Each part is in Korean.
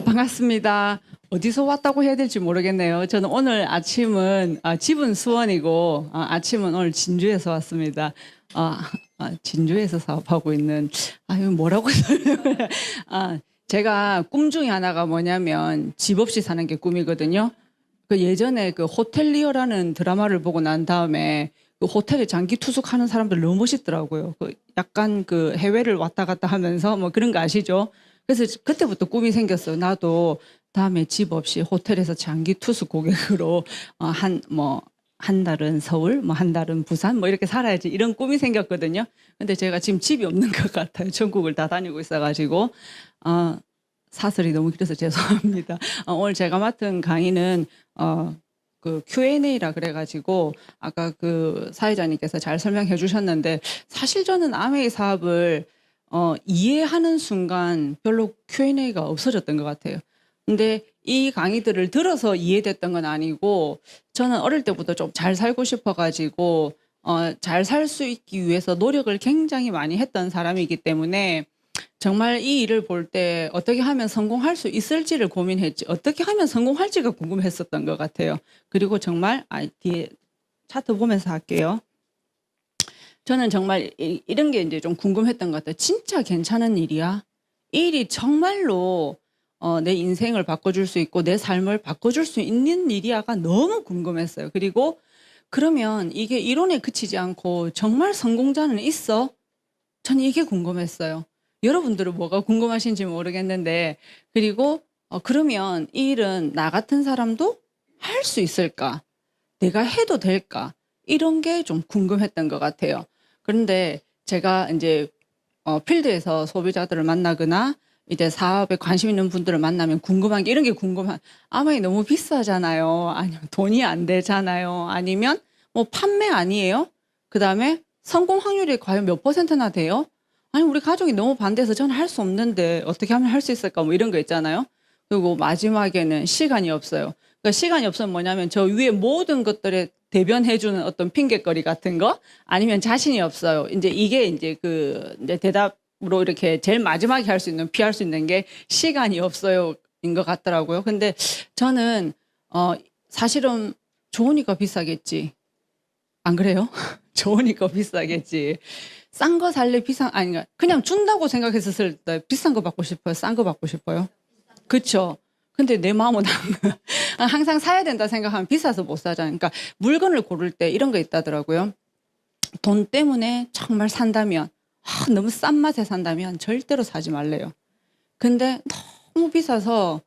반갑습니다. 어디서 왔다고 해야 될지 모르겠네요. 저는 오늘 아침은 집은 수원이고 아침은 오늘 진주에서 왔습니다. 진주에서 사업하고 있는 이거 뭐라고 설명을 제가 꿈 중에 하나가 뭐냐면 집 없이 사는 게 꿈이거든요. 그 예전에 그 호텔리어라는 드라마를 보고 난 다음에 그 호텔에 장기 투숙하는 사람들 너무 멋있더라고요. 그 약간 그 해외를 왔다 갔다 하면서 뭐 그런 거 아시죠? 그래서 그때부터 꿈이 생겼어요. 나도 다음에 집 없이 호텔에서 장기 투숙 고객으로 한 달은 서울, 뭐 한 달은 부산, 뭐 이렇게 살아야지 이런 꿈이 생겼거든요. 근데 제가 지금 집이 없는 것 같아요. 전국을 다 다니고 있어가지고 사설이 너무 길어서 죄송합니다. 오늘 제가 맡은 강의는 그 Q&A라 그래가지고 아까 그 사회자님께서 잘 설명해 주셨는데 사실 저는 아메이 사업을 이해하는 순간 별로 Q&A가 없어졌던 것 같아요. 근데 이 강의들을 들어서 이해됐던 건 아니고 저는 어릴 때부터 좀 잘 살고 싶어가지고 잘 살 수 있기 위해서 노력을 굉장히 많이 했던 사람이기 때문에 정말 이 일을 볼 때 어떻게 하면 성공할 수 있을지를 고민했지 어떻게 하면 성공할지가 궁금했었던 것 같아요. 그리고 정말 뒤에 차트 보면서 할게요. 저는 정말 이런 게 이제 좀 궁금했던 것 같아요. 진짜 괜찮은 일이야? 이 일이 정말로 내 인생을 바꿔줄 수 있고 내 삶을 바꿔줄 수 있는 일이야가 너무 궁금했어요. 그리고 그러면 이게 이론에 그치지 않고 정말 성공자는 있어? 전 이게 궁금했어요. 여러분들은 뭐가 궁금하신지 모르겠는데 그리고 그러면 이 일은 나 같은 사람도 할 수 있을까? 내가 해도 될까? 이런 게 좀 궁금했던 것 같아요. 그런데 제가 이제 필드에서 소비자들을 만나거나 이제 사업에 관심 있는 분들을 만나면 궁금한 게 이런 게 아마 너무 비싸잖아요. 아니면 돈이 안 되잖아요. 아니면 뭐 판매 아니에요? 그다음에 성공 확률이 과연 몇 %나 돼요? 아니 우리 가족이 너무 반대해서 저는 할 수 없는데 어떻게 하면 할 수 있을까? 뭐 이런 거 있잖아요. 그리고 마지막에는 시간이 없어요. 그러니까 시간이 없으면 뭐냐면 저 위에 모든 것들에 대변해주는 어떤 핑계거리 같은 거 아니면 자신이 없어요. 이게 이제 이제 대답으로 이렇게 제일 마지막에 할 수 있는 피할 수 있는 게 시간이 없어요인 것 같더라고요. 근데 저는 사실은 좋으니까 비싸겠지. 안 그래요? 좋으니까 비싸겠지. 싼 거 살래 아니 그냥 준다고 생각했었을 때 비싼 거 받고 싶어요? 싼 거 받고 싶어요? 그렇죠. 근데 내 마음은 항상 사야 된다 생각하면 비싸서 못 사잖아요. 그러니까 물건을 고를 때 이런 거 있다더라고요. 돈 때문에 정말 산다면 너무 싼 맛에 산다면 절대로 사지 말래요. 근데 너무 비싸서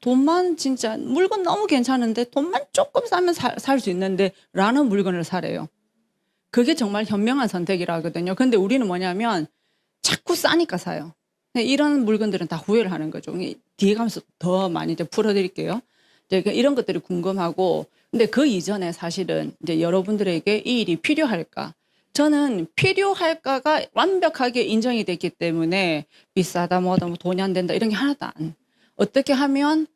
돈만 진짜 물건 너무 괜찮은데 돈만 조금 싸면 살 수 있는데 라는 물건을 사래요. 그게 정말 현명한 선택이라 하거든요. 근데 우리는 뭐냐면 자꾸 싸니까 사요. 이런 물건들은 다 후회를 하는 거죠. 뒤에 가면서 더 많이 이제 풀어드릴게요. 이제 이런 것들이 궁금하고, 근데 그 이전에 사실은 이제 여러분들에게 이 일이 필요할까? 저는 필요할까가 완벽하게 인정이 됐기 때문에 비싸다, 뭐다, 뭐 돈이 안 된다 이런 게 하나도 안. 어떻게 하면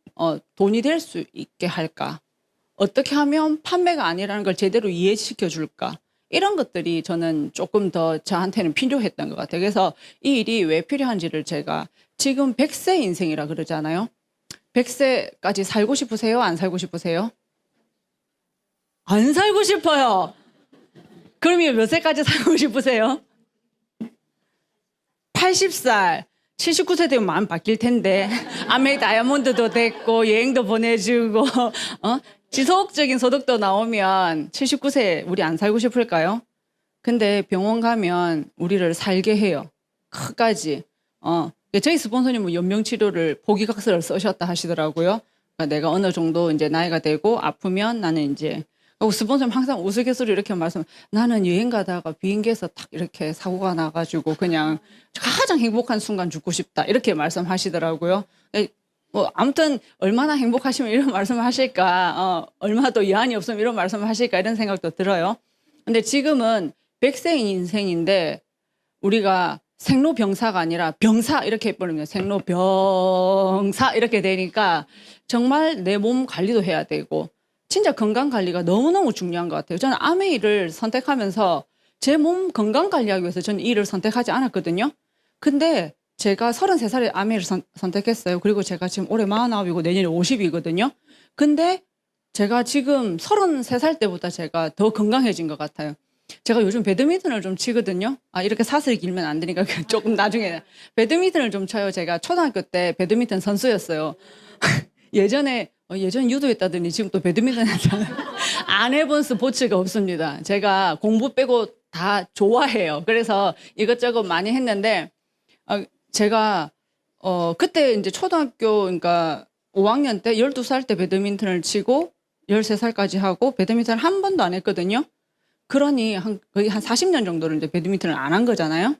돈이 될 수 있게 할까? 어떻게 하면 판매가 아니라는 걸 제대로 이해시켜 줄까? 이런 것들이 저는 조금 더 저한테는 필요했던 것 같아요. 그래서 이 일이 왜 필요한지를 제가 지금 100세 인생이라 그러잖아요. 100세까지 살고 싶으세요? 안 살고 싶으세요? 안 살고 싶어요. 그러면 몇 세까지 살고 싶으세요? 80살. 79세 되면 마음 바뀔 텐데 아메 다이아몬드도 됐고 여행도 보내주고 지속적인 소득도 나오면 79세 우리 안 살고 싶을까요? 근데 병원 가면 우리를 살게 해요. 끝까지. 저희 스폰서님은 연명치료를 포기각서를 쓰셨다 하시더라고요. 그러니까 내가 어느 정도 이제 나이가 되고 아프면 나는 이제 스폰서님 항상 우스갯소리 이렇게 나는 여행 가다가 비행기에서 탁 이렇게 사고가 나가지고 그냥 가장 행복한 순간 죽고 싶다 이렇게 말씀하시더라고요. 뭐 아무튼 얼마나 행복하시면 이런 말씀을 하실까, 얼마나 또 여한이 없으면 이런 말씀을 하실까 이런 생각도 들어요. 근데 지금은 100세 인생인데 우리가 생로병사가 아니라 병사 이렇게 해버리면 생로병사 이렇게 되니까 정말 내 몸 관리도 해야 되고 진짜 건강 관리가 너무너무 중요한 것 같아요. 저는 아메이를 선택하면서 제 몸 건강 관리하기 위해서 저는 이 일을 선택하지 않았거든요. 근데 제가 33살에 아메를 선택했어요. 그리고 제가 지금 올해 49이고 내년에 50이거든요. 근데 제가 지금 33살 때보다 제가 더 건강해진 것 같아요. 제가 요즘 배드민턴을 좀 치거든요. 이렇게 사슬이 길면 안 되니까 조금 나중에. 배드민턴을 좀 쳐요. 제가 초등학교 때 배드민턴 선수였어요. 예전 유도했다더니 지금 또 배드민턴 했잖아요. 안 해본 스포츠가 없습니다. 제가 공부 빼고 다 좋아해요. 그래서 이것저것 많이 했는데, 제가, 그때 이제 초등학교, 그러니까 5학년 때 12살 때 배드민턴을 치고 13살까지 하고 배드민턴을 한 번도 안 했거든요. 그러니 거의 한 40년 정도를 이제 배드민턴을 안 한 거잖아요.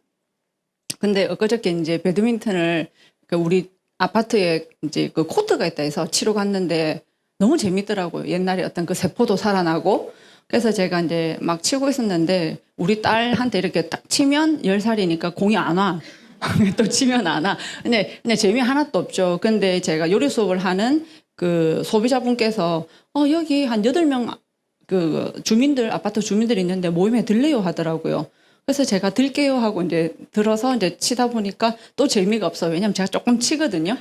근데 엊그저께 이제 배드민턴을 우리 아파트에 이제 그 코트가 있다 해서 치러 갔는데 너무 재밌더라고요. 옛날에 어떤 그 세포도 살아나고. 그래서 제가 이제 막 치고 있었는데 우리 딸한테 이렇게 딱 치면 10살이니까 공이 안 와. 또 치면 안 와. 근데 재미 하나도 없죠. 근데 제가 요리 수업을 하는 그 소비자분께서 여기 한 8명 그 주민들, 아파트 주민들이 있는데 모임에 들래요 하더라고요. 그래서 제가 들게요 하고 이제 들어서 이제 치다 보니까 또 재미가 없어요. 왜냐면 제가 조금 치거든요.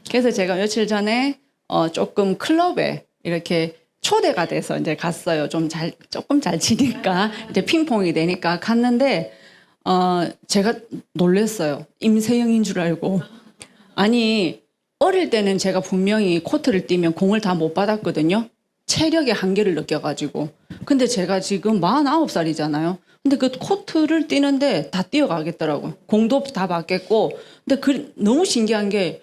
그래서 제가 며칠 전에 조금 클럽에 이렇게 초대가 돼서 이제 갔어요. 조금 잘 치니까 이제 핑퐁이 되니까 갔는데 제가 놀랐어요. 임세영인 줄 알고. 아니 어릴 때는 제가 분명히 코트를 뛰면 공을 다 못 받았거든요. 체력의 한계를 느껴가지고. 근데 제가 지금 49살이잖아요. 근데 그 코트를 뛰는데 다 뛰어가겠더라고요. 공도 다 받겠고. 근데 너무 신기한 게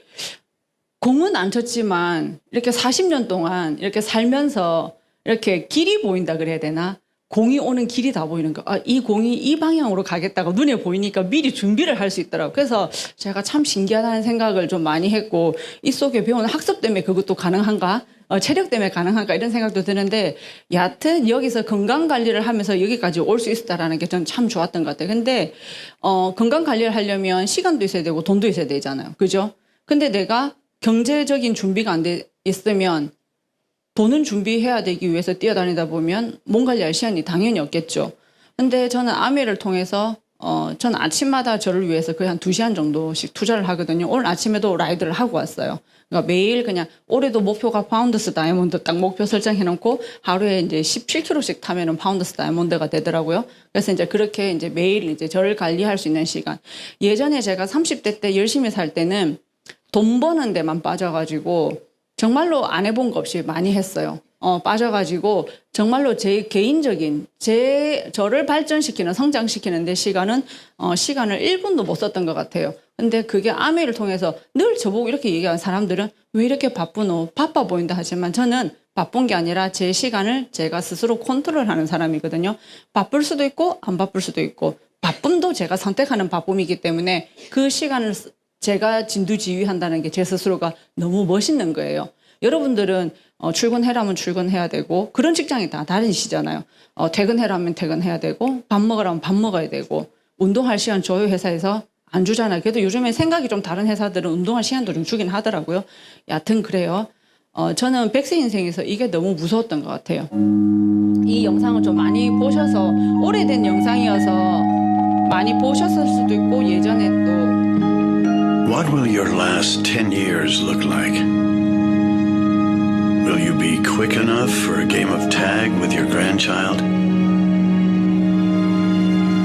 공은 안 쳤지만 이렇게 40년 동안 이렇게 살면서 이렇게 길이 보인다 그래야 되나? 공이 오는 길이 다 보이는 거. 이 공이 이 방향으로 가겠다고 눈에 보이니까 미리 준비를 할 수 있더라고요. 그래서 제가 참 신기하다는 생각을 좀 많이 했고, 이 속에 배우는 학습 때문에 그것도 가능한가? 체력 때문에 가능한가? 이런 생각도 드는데, 여하튼 여기서 건강 관리를 하면서 여기까지 올 수 있었다라는 게 저는 참 좋았던 것 같아요. 근데, 건강 관리를 하려면 시간도 있어야 되고 돈도 있어야 되잖아요. 그죠? 근데 내가 경제적인 준비가 안 돼 있으면 돈은 준비해야 되기 위해서 뛰어다니다 보면 몸 관리할 시간이 당연히 없겠죠. 근데 저는 아메를 통해서 저는 아침마다 저를 위해서 거의 한 2시간 정도씩 투자를 하거든요. 오늘 아침에도 라이드를 하고 왔어요. 그러니까 매일 그냥 올해도 목표가 파운드스 다이아몬드 딱 목표 설정해 놓고 하루에 이제 17km씩 타면은 파운드스 다이아몬드가 되더라고요. 그래서 이제 그렇게 이제 매일 이제 저를 관리할 수 있는 시간. 예전에 제가 30대 때 열심히 살 때는 돈 버는 데만 빠져가지고 정말로 안 해본 거 없이 많이 했어요. 빠져가지고 정말로 제 개인적인 저를 발전시키는 성장시키는 데 시간을 1분도 못 썼던 것 같아요. 근데 그게 아메를 통해서 늘 저보고 이렇게 얘기하는 사람들은 왜 이렇게 바쁘노? 바빠 보인다 하지만 저는 바쁜 게 아니라 제 시간을 제가 스스로 컨트롤하는 사람이거든요. 바쁠 수도 있고 안 바쁠 수도 있고 바쁨도 제가 선택하는 바쁨이기 때문에 그 시간을 제가 진두지휘한다는 게 제 스스로가 너무 멋있는 거예요. 여러분들은 출근해라면 출근해야 되고 그런 직장이 다 다르시잖아요. 퇴근해라면 퇴근해야 되고 밥 먹으라면 밥 먹어야 되고 운동할 시간 줘요 회사에서 안 주잖아요. 그래도 요즘에 생각이 좀 다른 회사들은 운동할 시간도 좀 주긴 하더라고요. 여하튼 그래요. 저는 100세 인생에서 이게 너무 무서웠던 것 같아요. 이 영상을 좀 많이 보셔서 오래된 영상이어서 많이 보셨을 수도 있고 예전에 또 What will your last 10 years look like? Will you be quick enough for a game of tag with your grandchild?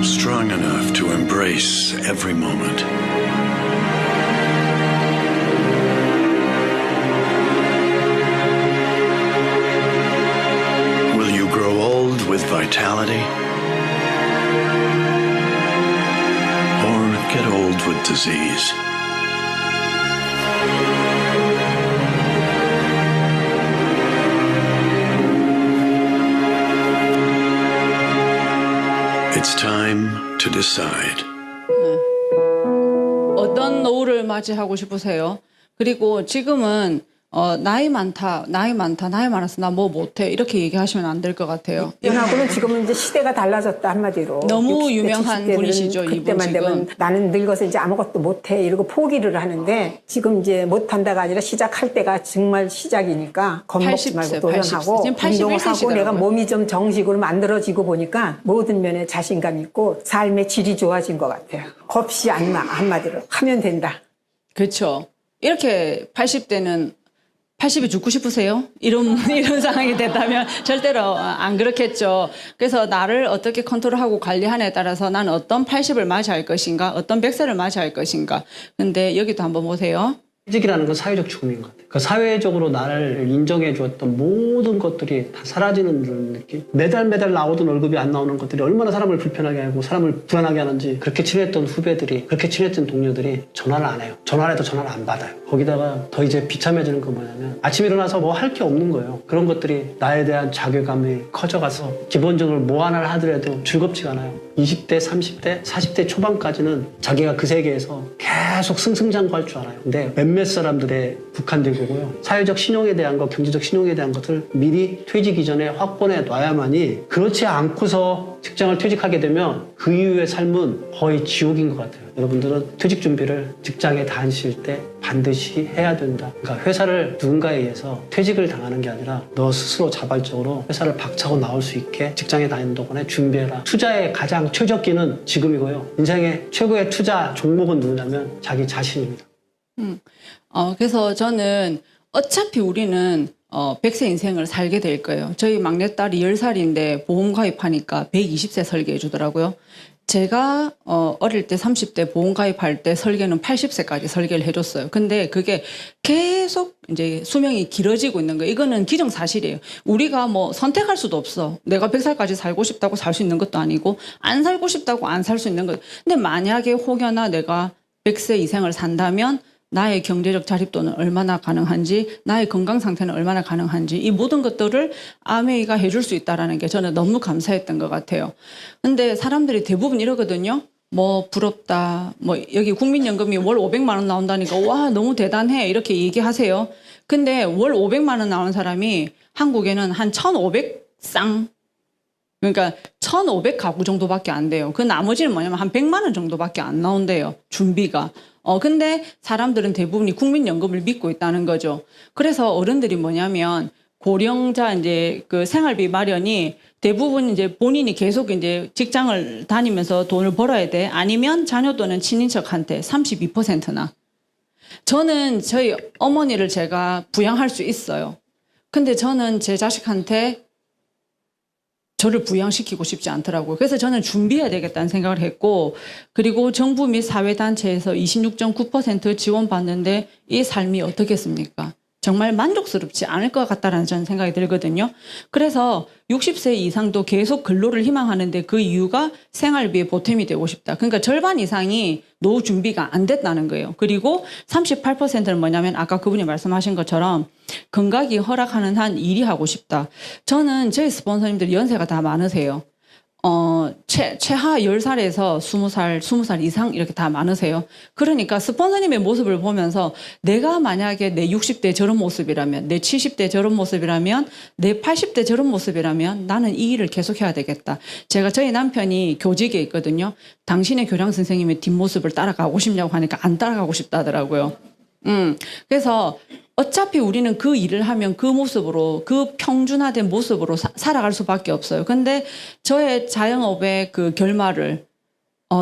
Strong enough to embrace every moment? Will you grow old with vitality? Or get old with disease? It's time to decide. 어떤 노후를 맞이하고 싶으세요? 그리고 지금은 나이 많다, 나이 많아서 나 뭐 못해 이렇게 얘기하시면 안 될 것 같아요. 하고는 지금은 이제 시대가 달라졌다 한마디로. 너무 60대, 유명한 70대들은 분이시죠, 이분 그때만 지금. 되면 나는 늙어서 이제 아무것도 못해 이러고 포기를 하는데 지금 이제 못한다가 아니라 시작할 때가 정말 시작이니까 겁먹지 80세, 말고 도전하고 80세. 지금 81 운동을 하고 세시더라고요. 내가 몸이 좀 정식으로 만들어지고 보니까 모든 면에 자신감 있고 삶의 질이 좋아진 것 같아요. 겁이 안 나, 한마디로 하면 된다. 그렇죠. 이렇게 80대는 80이 죽고 싶으세요? 이런 상황이 됐다면 절대로 안 그렇겠죠. 그래서 나를 어떻게 컨트롤하고 관리하냐에 따라서 나는 어떤 80을 맞이할 것인가, 어떤 100세를 맞이할 것인가. 근데 여기도 한번 보세요. 퇴직이라는 건 사회적 죽음인 것 같아요. 그 사회적으로 나를 인정해 주었던 모든 것들이 다 사라지는 그런 느낌. 매달 나오던 월급이 안 나오는 것들이 얼마나 사람을 불편하게 하고 사람을 불안하게 하는지. 그렇게 친했던 후배들이, 그렇게 친했던 동료들이 전화를 안 해요. 전화를 해도 전화를 안 받아요. 거기다가 더 이제 비참해지는 건 뭐냐면 아침에 일어나서 뭐 할 게 없는 거예요. 그런 것들이 나에 대한 자괴감이 커져가서 기본적으로 뭐 하나를 하더라도 즐겁지가 않아요. 20대, 30대, 40대 초반까지는 자기가 그 세계에서 계속 승승장구할 줄 알아요. 근데 몇몇 사람들의 국한된 거고요. 사회적 신용에 대한 것, 경제적 신용에 대한 것을 미리 퇴직 이전에 확보해 놔야만이, 그렇지 않고서 직장을 퇴직하게 되면 그 이후의 삶은 거의 지옥인 것 같아요. 여러분들은 퇴직 준비를 직장에 다니실 때 반드시 해야 된다. 그러니까 회사를 누군가에 의해서 퇴직을 당하는 게 아니라 너 스스로 자발적으로 회사를 박차고 나올 수 있게 직장에 다니는 동안에 준비해라. 투자의 가장 최적기는 지금이고요. 인생의 최고의 투자 종목은 누구냐면 자기 자신입니다. 그래서 저는 어차피 우리는 100세 인생을 살게 될 거예요. 저희 막내딸이 10살인데 보험 가입하니까 120세 설계해 주더라고요. 제가 어릴 때 30대 보험 가입할 때 설계는 80세까지 설계를 해줬어요. 근데 그게 계속 이제 수명이 길어지고 있는 거예요. 이거는 기정사실이에요. 우리가 뭐 선택할 수도 없어. 내가 100살까지 살고 싶다고 살 수 있는 것도 아니고 안 살고 싶다고 안 살 수 있는 것. 근데 만약에 혹여나 내가 100세 이생을 산다면 나의 경제적 자립도는 얼마나 가능한지, 나의 건강 상태는 얼마나 가능한지, 이 모든 것들을 아메이가 해줄 수 있다는 게 저는 너무 감사했던 것 같아요. 근데 사람들이 대부분 이러거든요. 뭐 부럽다, 뭐 여기 국민연금이 월 500만 원 나온다니까 와 너무 대단해 이렇게 얘기하세요. 근데 월 500만 원 나오는 사람이 한국에는 한 1,500쌍, 그러니까 1,500 가구 정도밖에 안 돼요. 그 나머지는 뭐냐면 한 100만 원 정도밖에 안 나온대요. 준비가. 근데 사람들은 대부분이 국민연금을 믿고 있다는 거죠. 그래서 어른들이 뭐냐면 고령자 이제 그 생활비 마련이 대부분 이제 본인이 계속 이제 직장을 다니면서 돈을 벌어야 돼. 아니면 자녀 또는 친인척한테 32%나. 저는 저희 어머니를 제가 부양할 수 있어요. 근데 저는 제 자식한테 저를 부양시키고 싶지 않더라고요. 그래서 저는 준비해야 되겠다는 생각을 했고, 그리고 정부 및 사회단체에서 26.9% 지원받는데 이 삶이 어떻겠습니까? 정말 만족스럽지 않을 것 같다라는 저는 생각이 들거든요. 그래서 60세 이상도 계속 근로를 희망하는데 그 이유가 생활비의 보탬이 되고 싶다. 그러니까 절반 이상이 노후 준비가 안 됐다는 거예요. 그리고 38%는 뭐냐면 아까 그분이 말씀하신 것처럼 건강이 허락하는 한 일이 하고 싶다. 저는 저희 스폰서님들 연세가 다 많으세요. 최하 10살에서 20살 이상 이렇게 다 많으세요. 그러니까 스폰서님의 모습을 보면서 내가 만약에 내 60대 저런 모습이라면, 내 70대 저런 모습이라면, 내 80대 저런 모습이라면 나는 이 일을 계속해야 되겠다. 제가 저희 남편이 교직에 있거든요. 당신의 교장 선생님의 뒷모습을 따라가고 싶냐고 하니까 안 따라가고 싶다더라고요. 그래서 어차피 우리는 그 일을 하면 그 모습으로, 그 평준화된 모습으로 살아갈 수밖에 없어요. 근데 저의 자영업의 그 결말을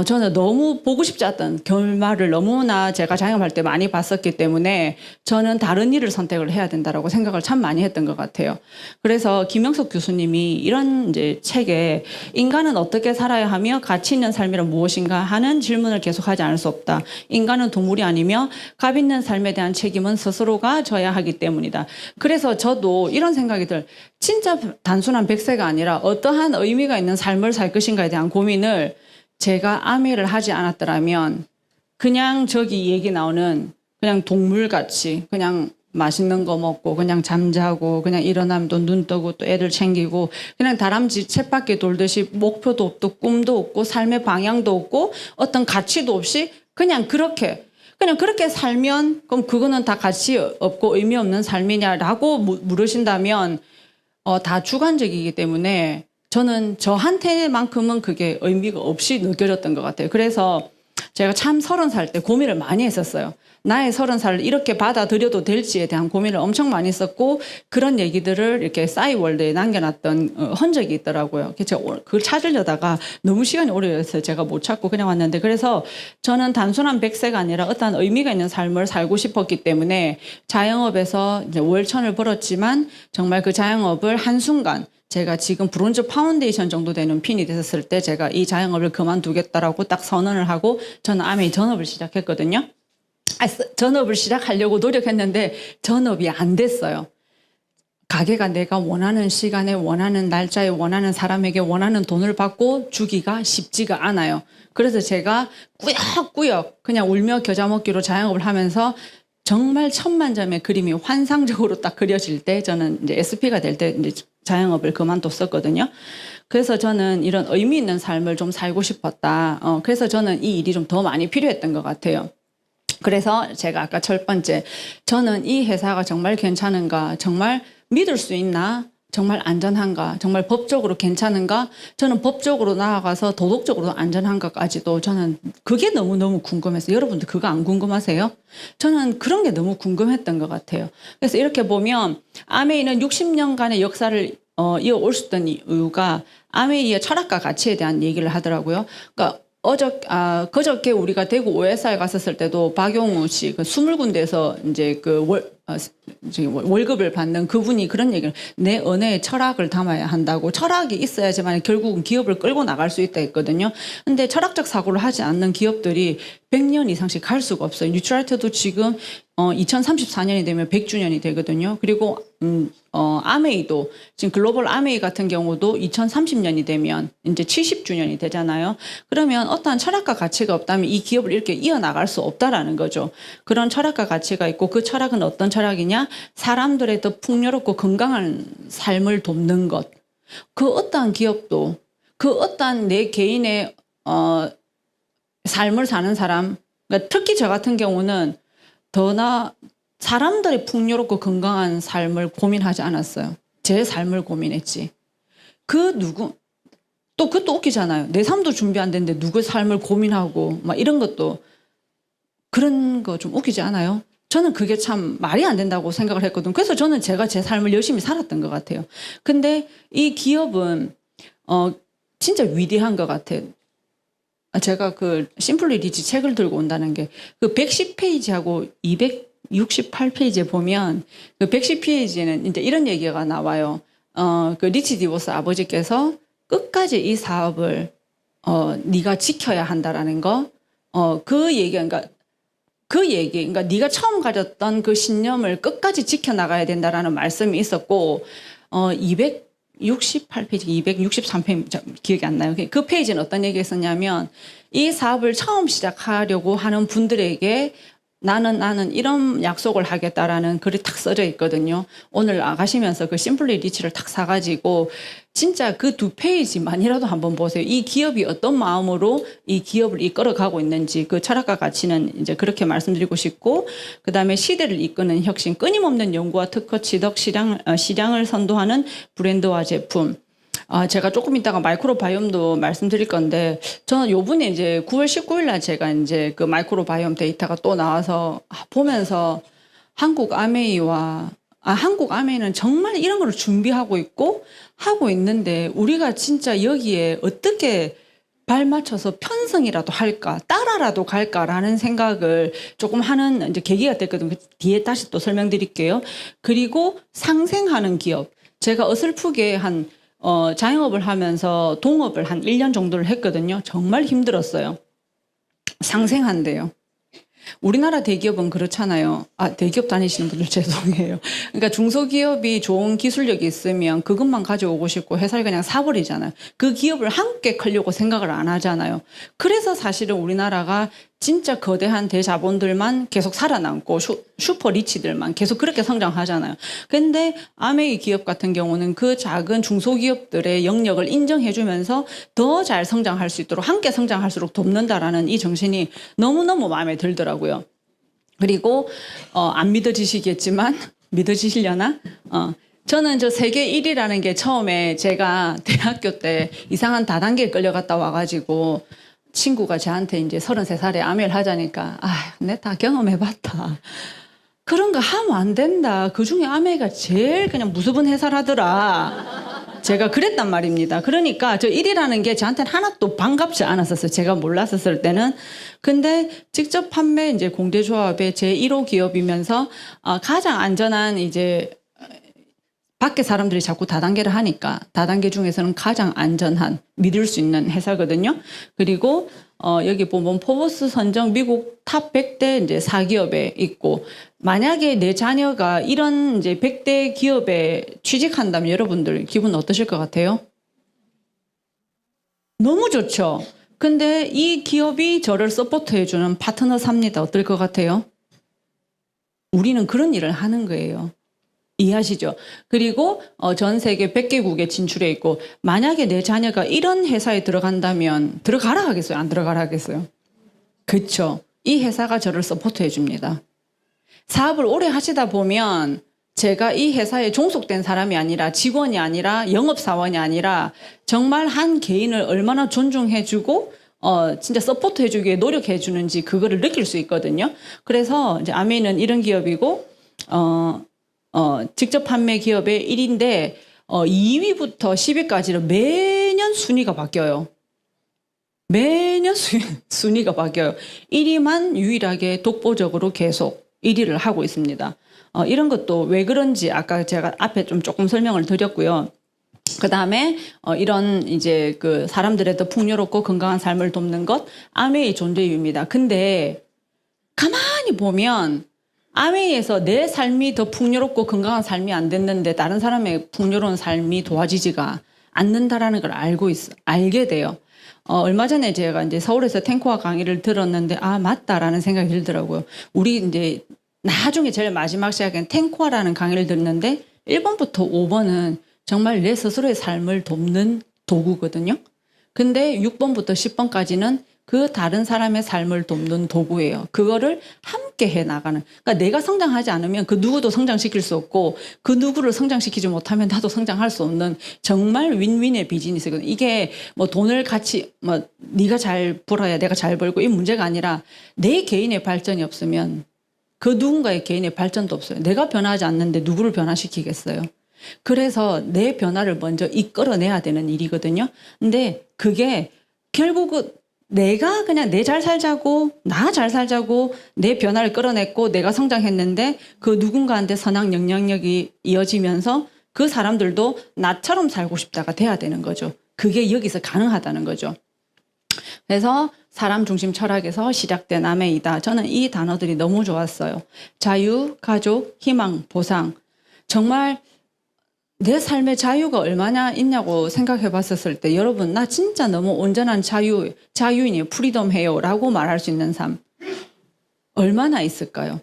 저는 너무 보고 싶지 않던 결말을 너무나 제가 자영업할 때 많이 봤었기 때문에 저는 다른 일을 선택을 해야 된다라고 생각을 참 많이 했던 것 같아요. 그래서 김영석 교수님이 이런 이제 책에 인간은 어떻게 살아야 하며 가치 있는 삶이란 무엇인가 하는 질문을 계속하지 않을 수 없다. 인간은 동물이 아니며 값 있는 삶에 대한 책임은 스스로가 져야 하기 때문이다. 그래서 저도 이런 생각이 진짜 단순한 100세가 아니라 어떠한 의미가 있는 삶을 살 것인가에 대한 고민을 제가 아미를 하지 않았더라면 그냥 저기 얘기 나오는 그냥 동물같이 그냥 맛있는 거 먹고 그냥 잠자고 그냥 일어나면 또 눈 뜨고 또 애들 챙기고 그냥 다람쥐 쳇바퀴 돌듯이 목표도 없고 꿈도 없고 삶의 방향도 없고 어떤 가치도 없이 그냥 그렇게 그냥 그렇게 살면 그럼 그거는 다 가치 없고 의미 없는 삶이냐라고 물으신다면 다 주관적이기 때문에 저는 저한테만큼은 그게 의미가 없이 느껴졌던 것 같아요. 그래서 제가 참 30살 때 고민을 많이 했었어요. 나의 30살을 이렇게 받아들여도 될지에 대한 고민을 엄청 많이 했었고 그런 얘기들을 이렇게 싸이월드에 남겨놨던 흔적이 있더라고요. 제가 그걸 찾으려다가 너무 시간이 오래 걸려서 제가 못 찾고 그냥 왔는데 그래서 저는 단순한 백세가 아니라 어떠한 의미가 있는 삶을 살고 싶었기 때문에 자영업에서 이제 월천을 벌었지만 정말 그 자영업을 한순간 제가 지금 브론즈 파운데이션 정도 되는 핀이 됐었을 때 제가 이 자영업을 그만두겠다라고 딱 선언을 하고 저는 아메이 전업을 시작했거든요. 전업을 시작하려고 노력했는데 전업이 안 됐어요. 가게가 내가 원하는 시간에 원하는 날짜에 원하는 사람에게 원하는 돈을 받고 주기가 쉽지가 않아요. 그래서 제가 꾸역꾸역 그냥 울며 겨자 먹기로 자영업을 하면서 정말 천만점의 그림이 환상적으로 딱 그려질 때 저는 이제 SP가 될 때 이제 자영업을 그만뒀었거든요. 그래서 저는 이런 의미 있는 삶을 좀 살고 싶었다. 그래서 저는 이 일이 좀 더 많이 필요했던 것 같아요. 그래서 제가 아까 첫 번째, 저는 이 회사가 정말 괜찮은가, 정말 믿을 수 있나, 정말 안전한가, 정말 법적으로 괜찮은가, 저는 법적으로 나아가서 도덕적으로 안전한가까지도 저는 그게 너무너무 궁금했어요. 여러분들 그거 안 궁금하세요? 저는 그런 게 너무 궁금했던 것 같아요. 그래서 이렇게 보면 아메이는 60년간의 역사를 이어올 수 있던 이유가 아메이의 철학과 가치에 대한 얘기를 하더라고요. 그러니까 그저께 우리가 대구 OSR 갔었을 때도 박용우 씨, 그 20군데에서 이제 월급을 받는 그분이 그런 얘기를 내 언어에 철학을 담아야 한다고 철학이 있어야지만 결국은 기업을 끌고 나갈 수 있다 했거든요. 근데 철학적 사고를 하지 않는 기업들이 100년 이상씩 갈 수가 없어요. 뉴트라이트도 지금 2034년이 되면 100주년이 되거든요. 그리고 아메이도 지금 글로벌 아메이 같은 경우도 2030년이 되면 이제 70주년이 되잖아요. 그러면 어떠한 철학과 가치가 없다면 이 기업을 이렇게 이어나갈 수 없다라는 거죠. 그런 철학과 가치가 있고 그 철학은 어떤 철학이냐? 사람들의 더 풍요롭고 건강한 삶을 돕는 것. 그 어떠한 기업도 그 어떠한 내 개인의 삶을 사는 사람, 그러니까 특히 저 같은 경우는 더나 사람들의 풍요롭고 건강한 삶을 고민하지 않았어요. 제 삶을 고민했지. 또 그것도 웃기잖아요. 내 삶도 준비 안 됐는데 누구 삶을 고민하고 막 이런 것도 그런 거 좀 웃기지 않아요? 저는 그게 참 말이 안 된다고 생각을 했거든요. 그래서 저는 제가 제 삶을 열심히 살았던 것 같아요. 근데 이 기업은 진짜 위대한 것 같아요. 제가 그 심플리 리치 책을 들고 온다는 게 그 110페이지하고 268페이지에 보면 그 110페이지에는 이제 이런 얘기가 나와요. 그 리치 디보스 아버지께서 끝까지 이 사업을 네가 지켜야 한다라는 거. 그러니까 네가 처음 가졌던 그 신념을 끝까지 지켜나가야 된다라는 말씀이 있었고 268페이지, 263페이지 기억이 안 나요. 그 페이지는 어떤 얘기가 있었냐면 이 사업을 처음 시작하려고 하는 분들에게 나는 이런 약속을 하겠다라는 글이 탁 써져 있거든요. 오늘 나가시면서 그 심플리 리치를 탁 사가지고 진짜 그 2페이지만이라도 한번 보세요. 이 기업이 어떤 마음으로 이 기업을 이끌어가고 있는지 그 철학과 가치는 이제 그렇게 말씀드리고 싶고, 그 다음에 시대를 이끄는 혁신, 끊임없는 연구와 특허 취득, 시장을 선도하는 브랜드와 제품. 제가 조금 이따가 마이크로바이옴도 말씀드릴 건데, 저는 요번에 이제 9월 19일 날 제가 이제 그 마이크로바이옴 데이터가 또 나와서 보면서 한국 아메이는 정말 이런 걸 준비하고 있고 하고 있는데 우리가 진짜 여기에 어떻게 발 맞춰서 편성이라도 할까, 따라라도 갈까라는 생각을 조금 하는 이제 계기가 됐거든요. 뒤에 다시 또 설명드릴게요. 그리고 상생하는 기업. 제가 어설프게 자영업을 하면서 동업을 한 1년 정도를 했거든요. 정말 힘들었어요. 상생한대요. 우리나라 대기업은 그렇잖아요. 대기업 다니시는 분들 죄송해요. 그러니까 중소기업이 좋은 기술력이 있으면 그것만 가져오고 싶고 회사를 그냥 사버리잖아요. 그 기업을 함께 크려고 생각을 안 하잖아요. 그래서 사실은 우리나라가 진짜 거대한 대자본들만 계속 살아남고 슈퍼 리치들만 계속 그렇게 성장하잖아요. 근데 아메이 기업 같은 경우는 그 작은 중소기업들의 영역을 인정해주면서 더 잘 성장할 수 있도록 함께 성장할수록 돕는다라는 이 정신이 너무너무 마음에 들더라고요. 그리고 안 믿어지시겠지만 믿어지시려나? 저는 저 세계 1위라는 게 처음에 제가 대학교 때 이상한 다단계에 끌려갔다 와가지고 친구가 저한테 이제 33살에 아메를 하자니까 내 다 경험해봤다. 그런 거 하면 안 된다. 그중에 아메가 제일 그냥 무수분 해살하더라. 제가 그랬단 말입니다. 그러니까 저 1위라는 게 저한테는 하나도 반갑지 않았었어요. 제가 몰랐었을 때는. 근데 직접 판매 이제 공제조합의 제1호 기업이면서 가장 안전한 이제 밖에 사람들이 자꾸 다단계를 하니까 다단계 중에서는 가장 안전한 믿을 수 있는 회사거든요. 그리고 여기 보면 포브스 선정 미국 탑 100대 이제 4기업에 있고 만약에 내 자녀가 이런 이제 100대 기업에 취직한다면 여러분들 기분 어떠실 것 같아요? 너무 좋죠. 근데 이 기업이 저를 서포트해주는 파트너 삽니다. 어떨 것 같아요? 우리는 그런 일을 하는 거예요. 이해하시죠? 그리고 전 세계 100개국에 진출해 있고 만약에 내 자녀가 이런 회사에 들어간다면 들어가라 하겠어요? 안 들어가라 하겠어요? 그렇죠. 이 회사가 저를 서포트해 줍니다. 사업을 오래 하시다 보면 제가 이 회사에 종속된 사람이 아니라 직원이 아니라 영업사원이 아니라 정말 한 개인을 얼마나 존중해 주고 진짜 서포트해 주기에 노력해 주는지 그거를 느낄 수 있거든요. 그래서 이제 아메이는 이런 기업이고 직접 판매 기업의 1위인데 2위부터 10위까지는 매년 순위가 바뀌어요. 매년 순위가 바뀌어요. 1위만 유일하게 독보적으로 계속 1위를 하고 있습니다. 이런 것도 왜 그런지 아까 제가 앞에 좀 조금 설명을 드렸고요. 그 다음에 이런 이제 그 사람들의 더 풍요롭고 건강한 삶을 돕는 것 아메이 존재 이유입니다. 근데 가만히 보면 아메이에서 내 삶이 더 풍요롭고 건강한 삶이 안 됐는데 다른 사람의 풍요로운 삶이 도와지지가 않는다라는 걸 알게 돼요. 얼마 전에 제가 이제 서울에서 탱코와 강의를 들었는데 맞다라는 생각이 들더라고요. 우리 이제 나중에 제일 마지막 시간에 탱코와라는 강의를 듣는데 1번부터 5번은 정말 내 스스로의 삶을 돕는 도구거든요. 근데 6번부터 10번까지는 그 다른 사람의 삶을 돕는 도구예요. 그거를 함께 해 나가는. 그러니까 내가 성장하지 않으면 그 누구도 성장시킬 수 없고 그 누구를 성장시키지 못하면 나도 성장할 수 없는 정말 윈윈의 비즈니스거든요. 이게 뭐 돈을 같이 네가 잘 벌어야 내가 잘 벌고 이 문제가 아니라 내 개인의 발전이 없으면 그 누군가의 개인의 발전도 없어요. 내가 변하지 않는데 누구를 변화시키겠어요. 그래서 내 변화를 먼저 이끌어내야 되는 일이거든요. 근데 그게 결국은 내가 그냥 내 잘 살자고 나 잘 살자고 내 변화를 끌어냈고 내가 성장했는데 그 누군가한테 선한 영향력이 이어지면서 그 사람들도 나처럼 살고 싶다가 돼야 되는 거죠. 그게 여기서 가능하다는 거죠. 그래서 사람 중심 철학에서 시작된 아메이다. 저는 이 단어들이 너무 좋았어요. 자유, 가족, 희망, 보상. 정말 내 삶의 자유가 얼마나 있냐고 생각해 봤었을 때 여러분 나 진짜 너무 온전한 자유인이에요. 프리덤해요 라고 말할 수 있는 삶 얼마나 있을까요?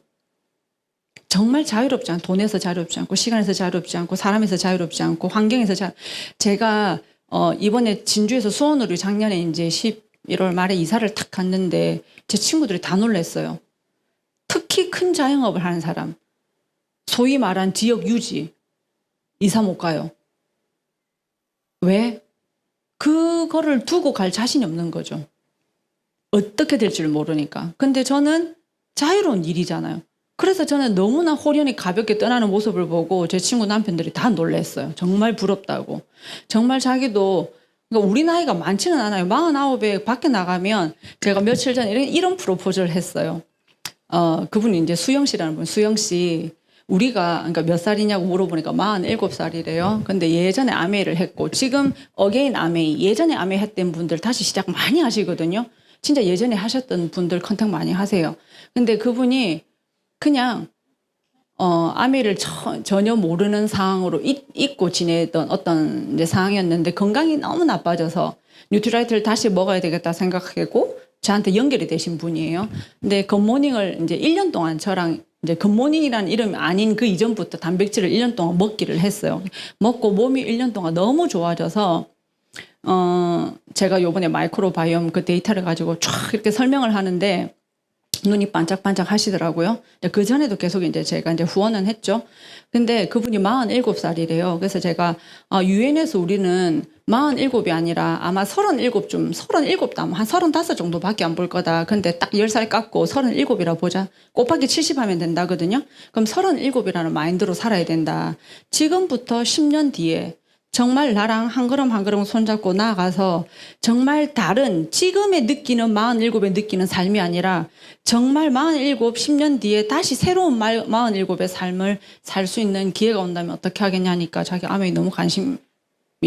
정말 자유롭지 않고 돈에서 자유롭지 않고 시간에서 자유롭지 않고 사람에서 자유롭지 않고 환경에서 제가 이번에 진주에서 수원으로 작년에 이제 11월 말에 이사를 탁 갔는데 제 친구들이 다 놀랐어요. 특히 큰 자영업을 하는 사람 소위 말한 지역 유지 이사 못 가요. 왜? 그거를 두고 갈 자신이 없는 거죠. 어떻게 될지를 모르니까. 근데 저는 자유로운 일이잖아요. 그래서 저는 너무나 호련히 가볍게 떠나는 모습을 보고 제 친구 남편들이 다 놀랐어요. 정말 부럽다고. 정말 자기도 그러니까 우리 나이가 많지는 않아요. 49에 밖에 나가면 제가 며칠 전에 이런 프로포즈를 했어요. 그분이 이제 수영 씨라는 분, 수영 씨. 우리가 그러니까 몇 살이냐고 물어보니까 47살이래요. 근데 예전에 아메이를 했고 지금 어게인 아메이 예전에 아메이 했던 분들 다시 시작 많이 하시거든요. 진짜 예전에 하셨던 분들 컨택 많이 하세요. 근데 그분이 그냥 아메이를 전혀 모르는 상황으로 잊고 지내던 어떤 이제 상황이었는데 건강이 너무 나빠져서 뉴트라이트를 다시 먹어야 되겠다 생각하고 저한테 연결이 되신 분이에요. 근데 굿모닝을 이제 1년 동안 저랑 이제 굿모닝이라는 이름이 아닌 그 이전부터 단백질을 1년 동안 먹기를 했어요. 먹고 몸이 1년 동안 너무 좋아져서 제가 요번에 마이크로바이옴 그 데이터를 가지고 쫙 이렇게 설명을 하는데 눈이 반짝반짝 하시더라고요. 그 전에도 계속 이제 제가 이제 후원은 했죠. 근데 그분이 47살이래요. 그래서 제가, 유엔에서 우리는 47이 아니라 아마 37도 한 35 정도밖에 안 볼 거다. 근데 딱 10살 깎고 37이라 보자. 곱하기 70 하면 된다거든요. 그럼 37이라는 마인드로 살아야 된다. 지금부터 10년 뒤에 정말 나랑 한 걸음 한 걸음 손잡고 나아가서 정말 다른 지금의 느끼는 47의 느끼는 삶이 아니라 정말 47, 10년 뒤에 다시 새로운 47의 삶을 살 수 있는 기회가 온다면 어떻게 하겠냐니까 자기 아멘이 너무 관심이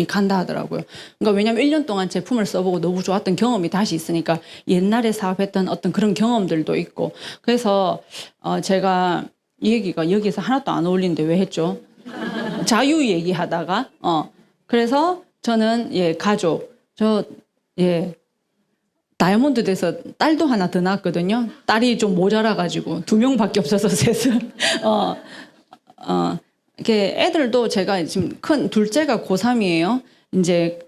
간다 하더라고요. 그러니까 왜냐면 1년 동안 제품을 써보고 너무 좋았던 경험이 다시 있으니까 옛날에 사업했던 어떤 그런 경험들도 있고 그래서 제가 이 얘기가 여기서 하나도 안 어울리는데 왜 했죠? 자유 얘기하다가 그래서 저는 가족 다이아몬드 돼서 딸도 하나 더 낳았거든요. 딸이 좀 모자라가지고 2명밖에 없어서 셋은 이렇게 애들도 제가 지금 큰 둘째가 고3이에요. 이제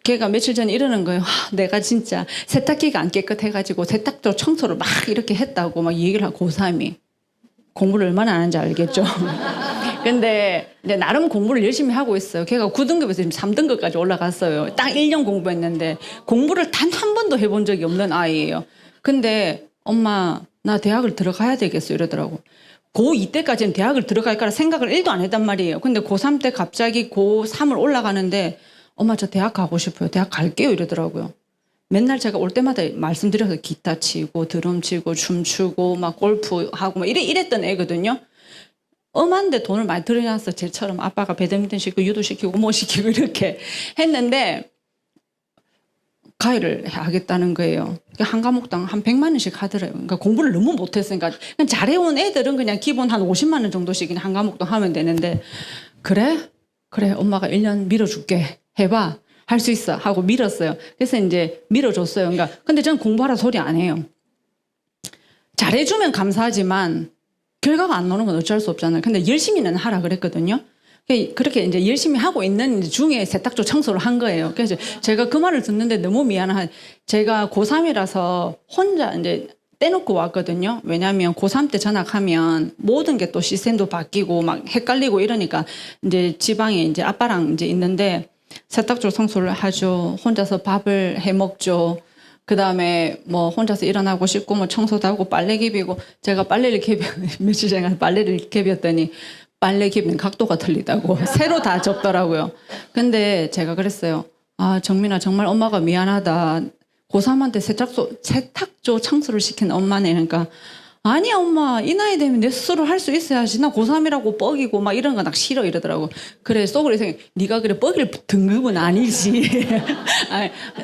걔가 며칠 전에 이러는 거예요. 내가 진짜 세탁기가 안 깨끗해가지고 세탁도 청소를 막 이렇게 했다고 막 얘기를 하고 고3이 공부를 얼마나 안 하는지 알겠죠. 근데 이제 나름 공부를 열심히 하고 있어요. 걔가 9등급에서 지금 3등급까지 올라갔어요. 딱 1년 공부했는데 공부를 단 한 번도 해본 적이 없는 아이예요. 근데 엄마 나 대학을 들어가야 되겠어 이러더라고. 고2 때까지는 대학을 들어갈 거라 생각을 1도 안 했단 말이에요. 근데 고3 때 갑자기 고3을 올라가는데 엄마 저 대학 가고 싶어요. 대학 갈게요 이러더라고요. 맨날 제가 올 때마다 말씀드려서 기타 치고 드럼 치고 춤추고 막 골프하고 막 이랬던 애거든요. 엄한데 돈을 많이 들여놨어. 쟤처럼 아빠가 배드민턴 시키고 유도 시키고 뭐 시키고 이렇게 했는데 가위를 하겠다는 거예요. 한 과목당 한 100만 원씩 하더래요. 그러니까 공부를 너무 못했으니까 그냥 잘해온 애들은 그냥 기본 한 50만 원 정도씩 그냥 한 과목당 하면 되는데 그래 엄마가 1년 밀어줄게 해봐 할 수 있어 하고 밀었어요. 그래서 이제 밀어줬어요. 그러니까 근데 저는 공부하라 소리 안 해요. 잘해주면 감사하지만 결과가 안 나오는 건 어쩔 수 없잖아요. 근데 열심히는 하라 그랬거든요. 그렇게 이제 열심히 하고 있는 중에 세탁조 청소를 한 거예요. 그래서 제가 그 말을 듣는데 너무 미안한, 제가 고3이라서 혼자 이제 떼놓고 왔거든요. 왜냐하면 고3 때 전학하면 모든 게 또 시스템도 바뀌고 막 헷갈리고 이러니까 이제 지방에 이제 아빠랑 이제 있는데 세탁조 청소를 하죠. 혼자서 밥을 해 먹죠. 그 다음에 뭐 혼자서 일어나고 싶고 뭐 청소도 하고 빨래 개비고 제가 빨래를 며칠 전에 빨래를 개비었더니 빨래 개비는 각도가 틀리다고 새로 다 접더라고요. 근데 제가 그랬어요. 정민아 정말 엄마가 미안하다. 고3한테 세탁조 청소를 시킨 엄마네. 그러니까 아니야 엄마 이 나이 되면 내 스스로 할 수 있어야지. 나 고3이라고 뻐기고 막 이런 거 나 싫어 이러더라고. 그래 속으로 생각 네가 그래 뻐길 등급은 아니지.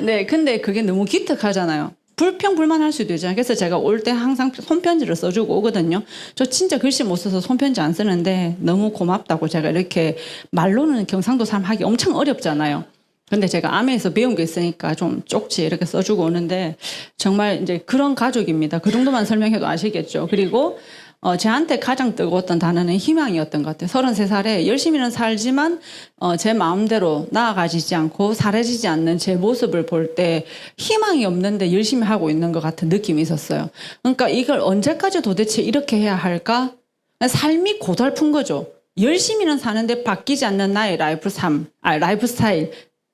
네, 근데 그게 너무 기특하잖아요. 불평불만할 수도 있잖아요. 그래서 제가 올 때 항상 손편지를 써주고 오거든요. 저 진짜 글씨 못 써서 손편지 안 쓰는데 너무 고맙다고 제가 이렇게 말로는 경상도 사람 하기 엄청 어렵잖아요. 근데 제가 암에서 배운 게 있으니까 좀 쪽지 이렇게 써주고 오는데 정말 이제 그런 가족입니다. 그 정도만 설명해도 아시겠죠. 그리고 저한테 가장 뜨거웠던 단어는 희망이었던 것 같아요. 33살에 열심히는 살지만 제 마음대로 나아가지지 않고 사라지지 않는 제 모습을 볼 때 희망이 없는데 열심히 하고 있는 것 같은 느낌이 있었어요. 그러니까 이걸 언제까지 도대체 이렇게 해야 할까? 삶이 고달픈 거죠. 열심히는 사는데 바뀌지 않는 나의 라이프 스타일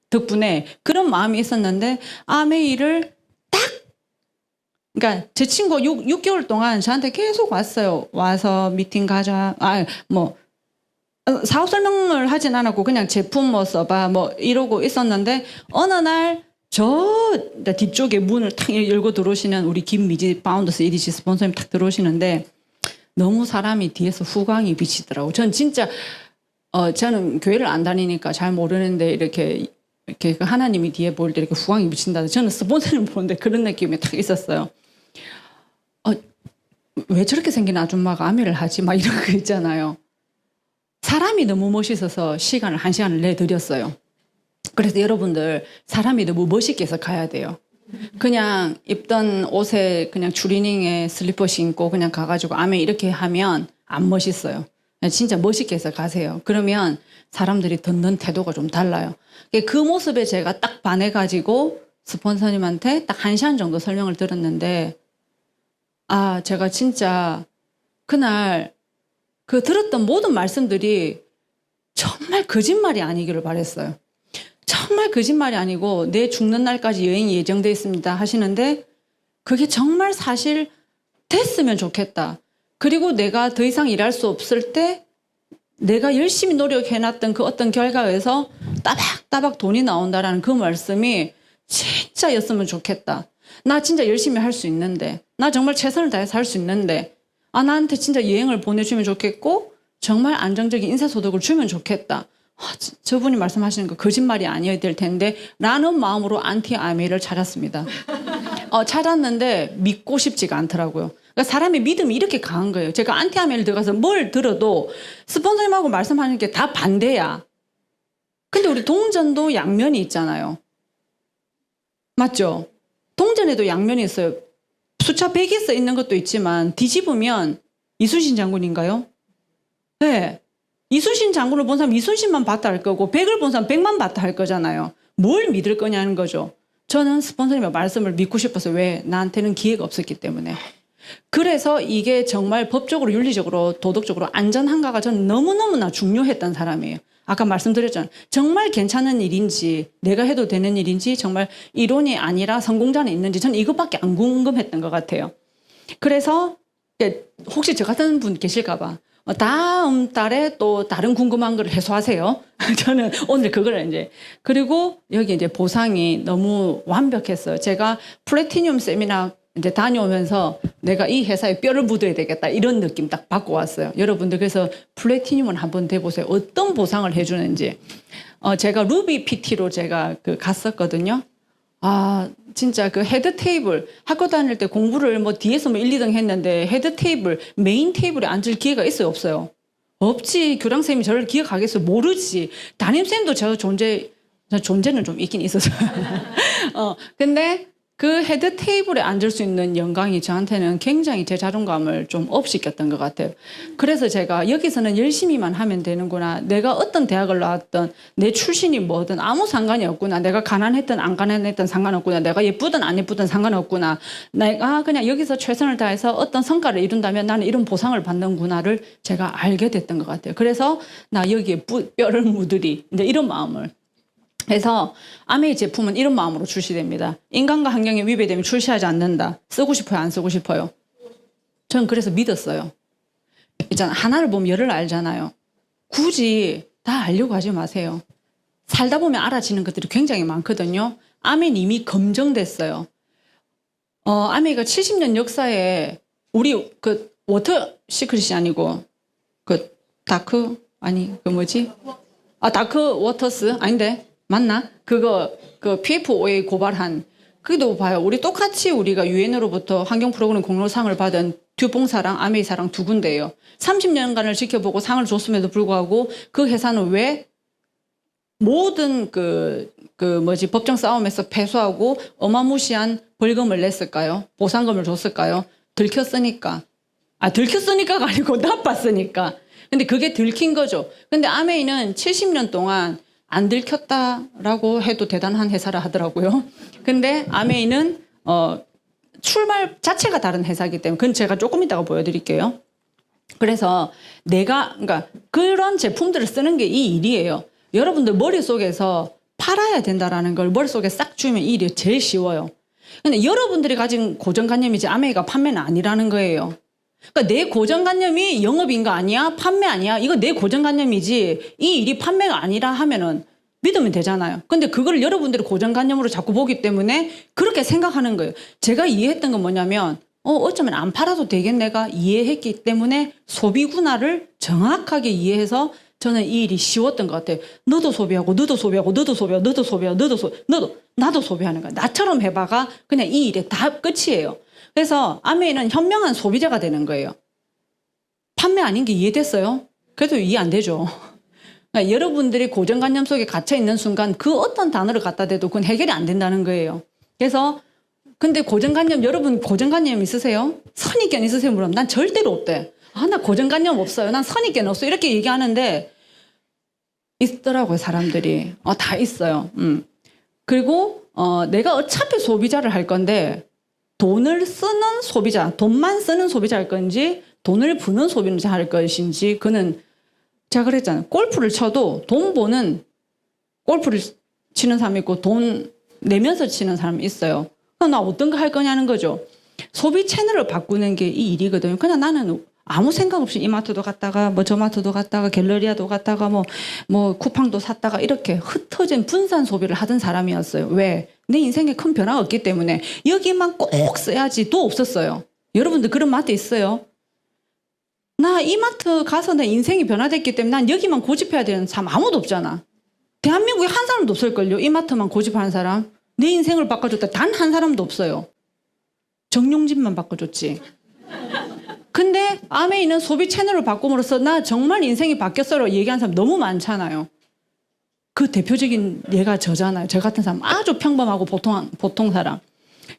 덕분에 그런 마음이 있었는데 암의 일을 그러니까 제 친구 6개월 동안 저한테 계속 왔어요. 와서 미팅 가자. 사업 설명을 하진 않았고 그냥 제품 뭐 써봐 뭐 이러고 있었는데 어느 날 저 뒤쪽에 문을 탁 열고 들어오시는 우리 김미지 파운더스 EDC 스폰서님 탁 들어오시는데 너무 사람이 뒤에서 후광이 비치더라고. 전 진짜 저는 교회를 안 다니니까 잘 모르는데 이렇게 하나님이 뒤에 보일 때 이렇게 후광이 비친다. 저는 스폰서님 보는데 그런 느낌이 딱 있었어요. 왜 저렇게 생긴 아줌마가 아미를 하지? 막 이런 거 있잖아요. 사람이 너무 멋있어서 1시간을 내드렸어요. 그래서 여러분들 사람이 너무 멋있게 해서 가야 돼요. 그냥 입던 옷에 그냥 추리닝에 슬리퍼 신고 그냥 가가지고 아미 이렇게 하면 안 멋있어요. 진짜 멋있게 해서 가세요. 그러면 사람들이 듣는 태도가 좀 달라요. 그 모습에 제가 딱 반해가지고 스폰서님한테 딱 1시간 정도 설명을 들었는데 제가 진짜 그날 그 들었던 모든 말씀들이 정말 거짓말이 아니기를 바랬어요. 정말 거짓말이 아니고 내 죽는 날까지 여행이 예정되어 있습니다 하시는데 그게 정말 사실 됐으면 좋겠다. 그리고 내가 더 이상 일할 수 없을 때 내가 열심히 노력해놨던 그 어떤 결과에서 따박따박 돈이 나온다라는 그 말씀이 진짜였으면 좋겠다. 나 진짜 열심히 할 수 있는데, 나 정말 최선을 다해서 할 수 있는데, 나한테 진짜 여행을 보내주면 좋겠고 정말 안정적인 인사소득을 주면 좋겠다. 저분이 말씀하시는 거 거짓말이 아니어야 될 텐데 라는 마음으로 안티아메이를 찾았습니다. 찾았는데 믿고 싶지가 않더라고요. 그러니까 사람의 믿음이 이렇게 강한 거예요. 제가 안티아메이를 들어가서 뭘 들어도 스폰서님하고 말씀하는 게 다 반대야. 근데 우리 동전도 양면이 있잖아요. 맞죠? 동전에도 양면이 있어요. 숫자 100에 써 있는 것도 있지만 뒤집으면 이순신 장군인가요? 네. 이순신 장군을 본 사람 이순신만 봤다 할 거고 100을 본 사람 100만 봤다 할 거잖아요. 뭘 믿을 거냐는 거죠. 저는 스폰서님의 말씀을 믿고 싶어서 왜? 나한테는 기회가 없었기 때문에. 그래서 이게 정말 법적으로 윤리적으로 도덕적으로 안전한가가 저는 너무너무나 중요했던 사람이에요. 아까 말씀드렸잖아요. 정말 괜찮은 일인지 내가 해도 되는 일인지 정말 이론이 아니라 성공자는 있는지 저는 이것밖에 안 궁금했던 것 같아요. 그래서 혹시 저 같은 분 계실까 봐 다음 달에 또 다른 궁금한 걸 해소하세요. 저는 오늘 그걸 이제 그리고 여기 이제 보상이 너무 완벽했어요. 제가 플래티늄 세미나 이제 다녀오면서 내가 이 회사에 뼈를 묻어야 되겠다 이런 느낌 딱 받고 왔어요. 여러분들 그래서 플래티늄은 한번 돼보세요. 어떤 보상을 해주는지. 제가 루비 PT로 제가 갔었거든요. 진짜 그 헤드 테이블 학교 다닐 때 공부를 뭐 뒤에서 뭐 1, 2등 했는데 헤드 테이블 메인 테이블에 앉을 기회가 있어요 없어요? 없지. 교장선생님이 저를 기억하겠어요? 모르지. 담임선생님도 저 존재는 좀 있긴 있었어요. 근데 그 헤드 테이블에 앉을 수 있는 영광이 저한테는 굉장히 제 자존감을 좀 업시켰던 것 같아요. 그래서 제가 여기서는 열심히만 하면 되는구나. 내가 어떤 대학을 나왔든 내 출신이 뭐든 아무 상관이 없구나. 내가 가난했든 안 가난했든 상관없구나. 내가 예쁘든 안 예쁘든 상관없구나. 내가 그냥 여기서 최선을 다해서 어떤 성과를 이룬다면 나는 이런 보상을 받는구나를 제가 알게 됐던 것 같아요. 그래서 나 여기에 뼈를 묻으리. 이제 이런 마음을. 그래서 아메이 제품은 이런 마음으로 출시됩니다. 인간과 환경에 위배되면 출시하지 않는다. 쓰고 싶어요? 안 쓰고 싶어요? 전 그래서 믿었어요. 있잖아, 하나를 보면 열을 알잖아요. 굳이 다 알려고 하지 마세요. 살다 보면 알아지는 것들이 굉장히 많거든요. 아메이는 이미 검증됐어요. 아메이가 70년 역사에 우리 그 워터 시크릿이 아니고 그 다크 워터스 아닌데 맞나? 그 PFOA 고발한, 그래도 봐요. 우리 똑같이 우리가 유엔으로부터 환경 프로그램 공로상을 받은 듀봉사랑 아메이사랑 두 군데예요. 30년간을 지켜보고 상을 줬음에도 불구하고 그 회사는 왜 모든 법정 싸움에서 패소하고 어마무시한 벌금을 냈을까요? 보상금을 줬을까요? 들켰으니까. 들켰으니까가 아니고 나빴으니까. 근데 그게 들킨 거죠. 근데 아메이는 70년 동안 안 들켰다라고 해도 대단한 회사라 하더라고요. 근데 아메이는 출발 자체가 다른 회사이기 때문에 그건 제가 조금 이따가 보여드릴게요. 그래서 그러니까 그런 제품들을 쓰는 게 이 일이에요. 여러분들 머릿속에서 팔아야 된다라는 걸 머릿속에 싹 주면 이 일이 제일 쉬워요. 근데 여러분들이 가진 고정관념이지 아메이가 판매는 아니라는 거예요. 그러니까 내 고정관념이 영업인가 아니야? 판매 아니야? 이거 내 고정관념이지 이 일이 판매가 아니라 하면은 믿으면 되잖아요. 근데 그걸 여러분들이 고정관념으로 자꾸 보기 때문에 그렇게 생각하는 거예요. 제가 이해했던 건 뭐냐면 어쩌면 안 팔아도 되겠네가 이해했기 때문에 소비구나를 정확하게 이해해서 저는 이 일이 쉬웠던 것 같아요. 너도 소비하고 너도 소비하고 너도 소비하고 너도 소비하고 나도 소비하는 거야. 나처럼 해봐가 그냥 이 일의 다 끝이에요. 그래서 아메이는 현명한 소비자가 되는 거예요. 판매 아닌 게 이해됐어요? 그래도 이해 안 되죠. 그러니까 여러분들이 고정관념 속에 갇혀 있는 순간 그 어떤 단어를 갖다 대도 그건 해결이 안 된다는 거예요. 그래서 근데 여러분 고정관념 있으세요? 선입견 있으세요? 물으면 난 절대로 없대. 나 고정관념 없어요. 난 선입견 없어. 이렇게 얘기하는데 있더라고요, 사람들이. 다 있어요. 그리고 내가 어차피 소비자를 할 건데 돈을 쓰는 소비자, 돈만 쓰는 소비자일 건지 돈을 부는 소비자일 것인지 그는 제가 그랬잖아요. 골프를 쳐도 돈 버는 골프를 치는 사람이 있고 돈 내면서 치는 사람이 있어요. 그럼 나 어떤 거 할 거냐는 거죠. 소비 채널을 바꾸는 게 이 일이거든요. 그냥 나는 아무 생각 없이 이마트도 갔다가 뭐 저마트도 갔다가 갤러리아도 갔다가 뭐 쿠팡도 샀다가 이렇게 흩어진 분산 소비를 하던 사람이었어요. 왜? 내 인생에 큰 변화가 없기 때문에 여기만 꼭 써야지도 없었어요. 여러분들 그런 마트 있어요? 나 이마트 가서 내 인생이 변화됐기 때문에 난 여기만 고집해야 되는 사람 아무도 없잖아. 대한민국에 한 사람도 없을걸요. 이마트만 고집하는 사람. 내 인생을 바꿔줬다. 단 한 사람도 없어요. 정용진만 바꿔줬지. 근데 암에 있는 소비 채널을 바꿈으로써 나 정말 인생이 바뀌었어라고 얘기하는 사람 너무 많잖아요. 그 대표적인 예가 저잖아요. 저 같은 사람 아주 평범하고 보통 사람.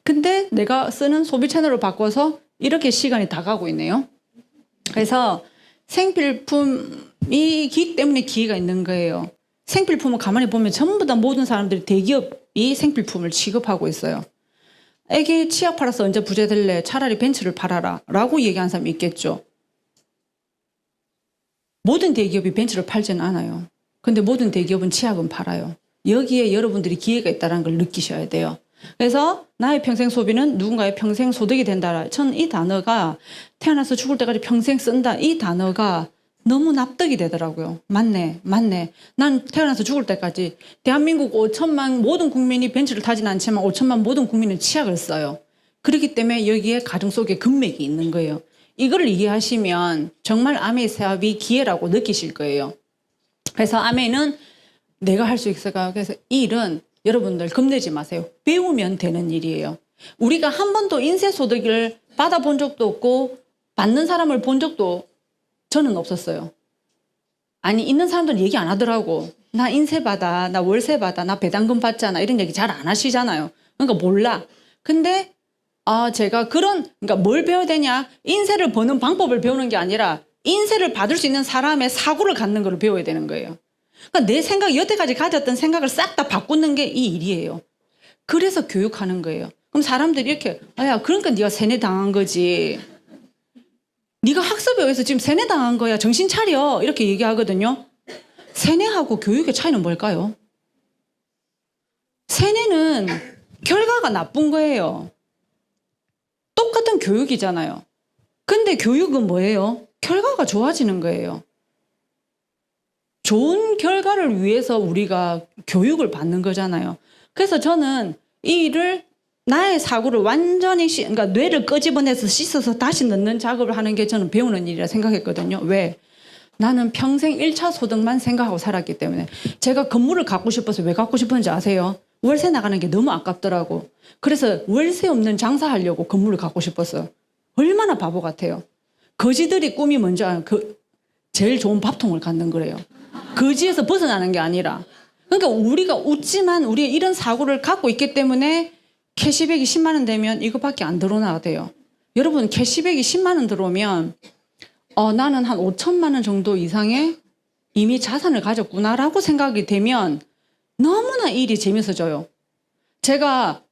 근데 내가 쓰는 소비 채널을 바꿔서 이렇게 시간이 다 가고 있네요. 그래서 생필품이기 때문에 기회가 있는 거예요. 생필품을 가만히 보면 전부 다 모든 사람들이 대기업이 생필품을 취급하고 있어요. 애기 치약 팔아서 언제 부자 될래? 차라리 벤츠를 팔아라 라고 얘기하는 사람이 있겠죠. 모든 대기업이 벤츠를 팔지는 않아요. 근데 모든 대기업은 치약은 팔아요. 여기에 여러분들이 기회가 있다는 걸 느끼셔야 돼요. 그래서 나의 평생 소비는 누군가의 평생 소득이 된다. 전 이 단어가 태어나서 죽을 때까지 평생 쓴다. 이 단어가 너무 납득이 되더라고요. 맞네. 난 태어나서 죽을 때까지 대한민국 5천만 모든 국민이 벤츠를 타진 않지만 5천만 모든 국민은 치약을 써요. 그렇기 때문에 여기에 가정 속에 금맥이 있는 거예요. 이걸 이해하시면 정말 아메 사업이 기회라고 느끼실 거예요. 그래서 아메는 내가 할 수 있을까? 그래서 이 일은 여러분들 겁내지 마세요. 배우면 되는 일이에요. 우리가 한 번도 인세소득을 받아본 적도 없고 받는 사람을 본 적도 저는 없었어요. 아니 있는 사람들은 얘기 안 하더라고. 나 인세 받아, 나 월세 받아, 나 배당금 받잖아 이런 얘기 잘 안 하시잖아요. 그러니까 몰라. 근데 제가 그러니까 뭘 배워야 되냐? 인세를 버는 방법을 배우는 게 아니라 인세를 받을 수 있는 사람의 사고를 갖는 걸 배워야 되는 거예요. 그러니까 내 생각, 여태까지 가졌던 생각을 싹 다 바꾸는 게 이 일이에요. 그래서 교육하는 거예요. 그럼 사람들이 이렇게 야 그러니까 네가 세뇌 당한 거지. 네가 학습에 의해서 지금 세뇌 당한 거야. 정신 차려. 이렇게 얘기하거든요. 세뇌하고 교육의 차이는 뭘까요? 세뇌는 결과가 나쁜 거예요. 똑같은 교육이잖아요. 근데 교육은 뭐예요? 결과가 좋아지는 거예요. 좋은 결과를 위해서 우리가 교육을 받는 거잖아요. 그래서 저는 이 일을 나의 사고를 완전히 그러니까 뇌를 끄집어내서 씻어서 다시 넣는 작업을 하는 게 저는 배우는 일이라 생각했거든요. 왜? 나는 평생 1차 소득만 생각하고 살았기 때문에. 제가 건물을 갖고 싶어서 왜 갖고 싶었는지 아세요? 월세 나가는 게 너무 아깝더라고. 그래서 월세 없는 장사하려고 건물을 갖고 싶었어요. 얼마나 바보 같아요. 거지들이 꿈이 뭔지 알아요? 제일 좋은 밥통을 갖는 거래요. 거지에서 벗어나는 게 아니라. 그러니까 우리가 웃지만 우리의 이런 사고를 갖고 있기 때문에 캐시백이 10만 원 되면 이거밖에 안 들어오나 돼요. 여러분 캐시백이 10만 원 들어오면 나는 한 5천만 원 정도 이상의 이미 자산을 가졌구나라고 생각이 되면 너무나 일이 재밌어져요. 제가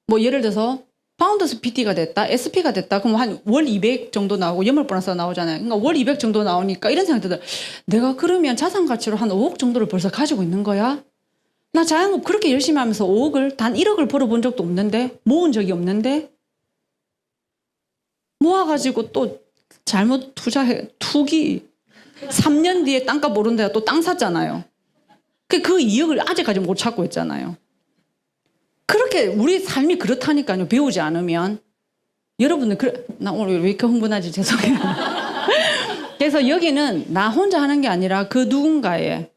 뭐 예를 들어서 파운더스 PT가 됐다, SP가 됐다, 그럼 한 월 200 정도 나오고 연말 보너스 나오잖아요. 그러니까 월 200 정도 나오니까 이런 생각이 들어요. 내가 그러면 자산 가치로 한 5억 정도를 벌써 가지고 있는 거야? 나 자영업 그렇게 열심히 하면서 5억을 단 1억을 벌어본 적도 없는데 모은 적이 없는데 모아가지고 또 잘못 투자해 투기 3년 뒤에 땅값 오른다고 또 땅 샀잖아요. 그 2억을 아직까지 못 찾고 있잖아요. 그렇게 우리 삶이 그렇다니까요. 배우지 않으면. 여러분들 나 오늘 왜 이렇게 흥분하지? 죄송해요. 그래서 여기는 나 혼자 하는 게 아니라 그 누군가의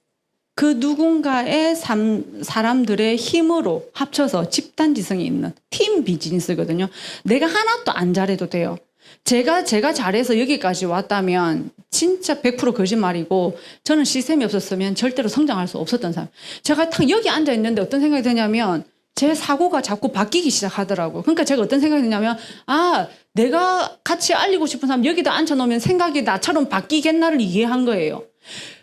사람들의 힘으로 합쳐서 집단지성이 있는 팀 비즈니스거든요. 내가 하나도 안 잘해도 돼요. 제가 잘해서 여기까지 왔다면 진짜 100% 거짓말이고 저는 시스템이 없었으면 절대로 성장할 수 없었던 사람. 제가 딱 여기 앉아 있는데 어떤 생각이 드냐면 제 사고가 자꾸 바뀌기 시작하더라고요. 그러니까 제가 어떤 생각이 드냐면 내가 같이 알리고 싶은 사람 여기다 앉혀놓으면 생각이 나처럼 바뀌겠나를 이해한 거예요.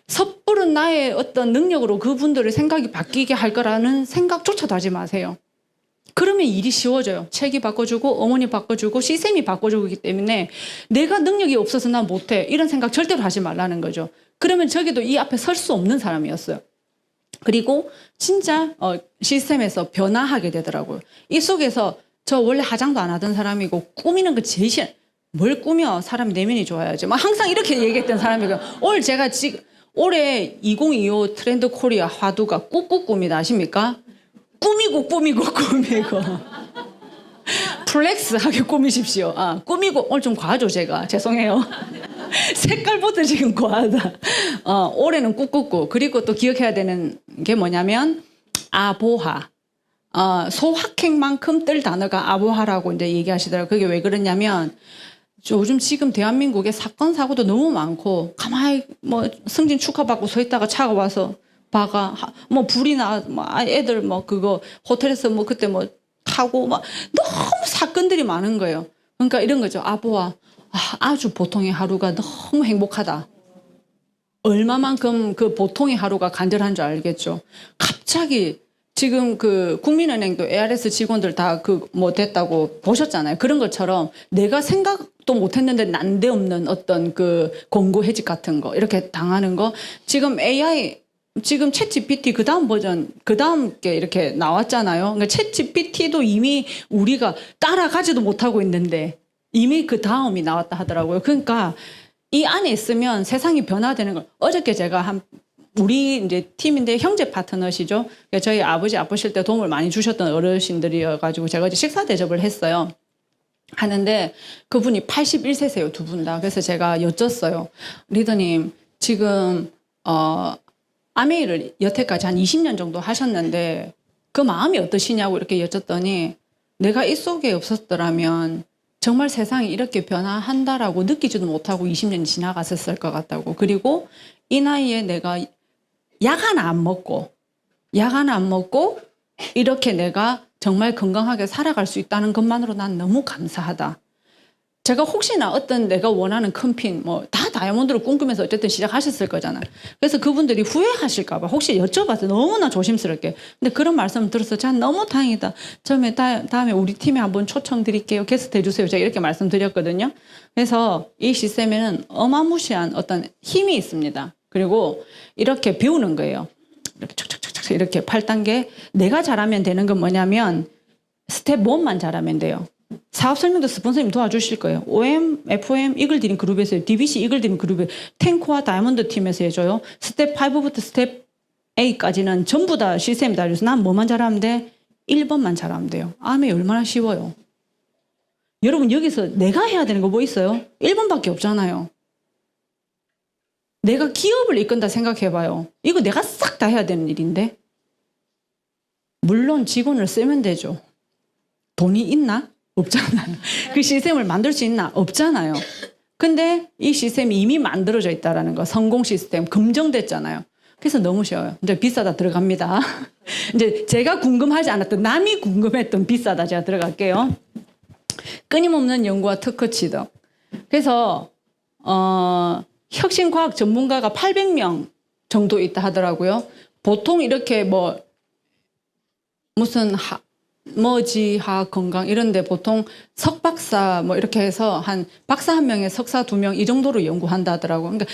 섣부른 나의 어떤 능력으로 그분들의 생각이 바뀌게 할 거라는 생각조차도 하지 마세요. 그러면 일이 쉬워져요. 책이 바꿔주고 어머니 바꿔주고 시스템이 바꿔주기 때문에 내가 능력이 없어서 난 못해 이런 생각 절대로 하지 말라는 거죠. 그러면 저기도 이 앞에 설 수 없는 사람이었어요. 그리고 진짜 시스템에서 변화하게 되더라고요. 이 속에서 저 원래 화장도 안 하던 사람이고 꾸미는 거 제일 싫어. 뭘 꾸며? 사람 내면이 좋아야지. 막 항상 이렇게 얘기했던 사람이고 오늘 제가 지금 올해 2025 트렌드 코리아 화두가 꾹꾹꾸미다 아십니까? 꾸미고 플렉스하게 꾸미십시오. 꾸미고 오늘 좀 과하죠 제가. 죄송해요. 색깔부터 지금 과하다. 올해는 꾹꾹꾸. 그리고 또 기억해야 되는 게 뭐냐면 아보하. 소확행만큼 뜰 단어가 아보하라고 이제 얘기하시더라고요. 그게 왜 그러냐면 요즘 지금 대한민국에 사건 사고도 너무 많고 가만히 뭐 승진 축하받고 서 있다가 차가 와서 바가 뭐 불이 나 뭐 애들 뭐 그거 호텔에서 뭐 그때 뭐 타고 막 너무 사건들이 많은 거예요. 그러니까 이런 거죠. 아보하. 아주 보통의 하루가 너무 행복하다. 얼마만큼 그 보통의 하루가 간절한 줄 알겠죠. 갑자기 지금 그 국민은행도 ARS 직원들 다 그 뭐 됐다고 보셨잖아요. 그런 것처럼 내가 생각도 못했는데 난데없는 어떤 그 공고 해직 같은 거 이렇게 당하는 거 지금 AI 지금 챗 GPT 그 다음 버전 그 다음 게 이렇게 나왔잖아요. 그러니까 챗 GPT도 이미 우리가 따라가지도 못하고 있는데 이미 그 다음이 나왔다 하더라고요. 그러니까 이 안에 있으면 세상이 변화되는 걸 어저께 제가 우리 이제 팀인데 형제 파트너시죠. 그러니까 저희 아버지 아프실 때 도움을 많이 주셨던 어르신들이어가지고 제가 이제 식사 대접을 했어요. 하는데 그분이 81세세요. 두 분 다. 그래서 제가 여쭸어요. 리더님 지금 아메이를 여태까지 한 20년 정도 하셨는데 그 마음이 어떠시냐고 이렇게 여쭸더니 내가 이 속에 없었더라면 정말 세상이 이렇게 변화한다라고 느끼지도 못하고 20년이 지나갔었을 것 같다고. 그리고 이 나이에 내가 약 하나 안 먹고 이렇게 내가 정말 건강하게 살아갈 수 있다는 것만으로 난 너무 감사하다. 제가 혹시나 어떤 내가 원하는 큰 핀, 뭐 다 다이아몬드를 꿈꾸면서 어쨌든 시작하셨을 거잖아요. 그래서 그분들이 후회하실까봐 혹시 여쭤봐서 너무나 조심스럽게. 근데 그런 말씀 들어서 참 너무 다행이다. 다음에 우리 팀에 한번 초청드릴게요. 게스트 해주세요. 제가 이렇게 말씀드렸거든요. 그래서 이 시스템에는 어마무시한 어떤 힘이 있습니다. 그리고 이렇게 배우는 거예요. 이렇게 촉촉촉촉 이렇게 8단계. 내가 잘하면 되는 건 뭐냐면 스텝 1만 잘하면 돼요. 사업 설명도 스폰서님 도와주실 거예요. OM, FM 이글드림 그룹에서 해요. DBC 이글드림 그룹에 탱코와 다이아몬드 팀에서 해줘요. 스텝 5부터 스텝 8까지는 전부 다 시스템이 다 해줘서 난 뭐만 잘하면 돼? 1번만 잘하면 돼요. 암이 얼마나 쉬워요. 여러분 여기서 내가 해야 되는 거 뭐 있어요? 1번밖에 없잖아요. 내가 기업을 이끈다 생각해봐요. 이거 내가 싹 다 해야 되는 일인데. 물론 직원을 쓰면 되죠. 돈이 있나? 없잖아요. 그 시스템을 만들 수 있나? 없잖아요. 근데 이 시스템이 이미 만들어져 있다는 거. 성공 시스템 검증됐잖아요. 그래서 너무 쉬워요. 이제 비싸다 들어갑니다. 이제 제가 궁금하지 않았던 남이 궁금했던 비싸다 제가 들어갈게요. 끊임없는 연구와 특허 취득. 그래서 혁신과학 전문가가 800명 정도 있다 하더라고요. 보통 이렇게 뭐 무슨 머지학 건강 이런데 보통 석박사 뭐 이렇게 해서 한 박사 한 명에 석사 2명 이 정도로 연구한다 하더라고요. 그러니까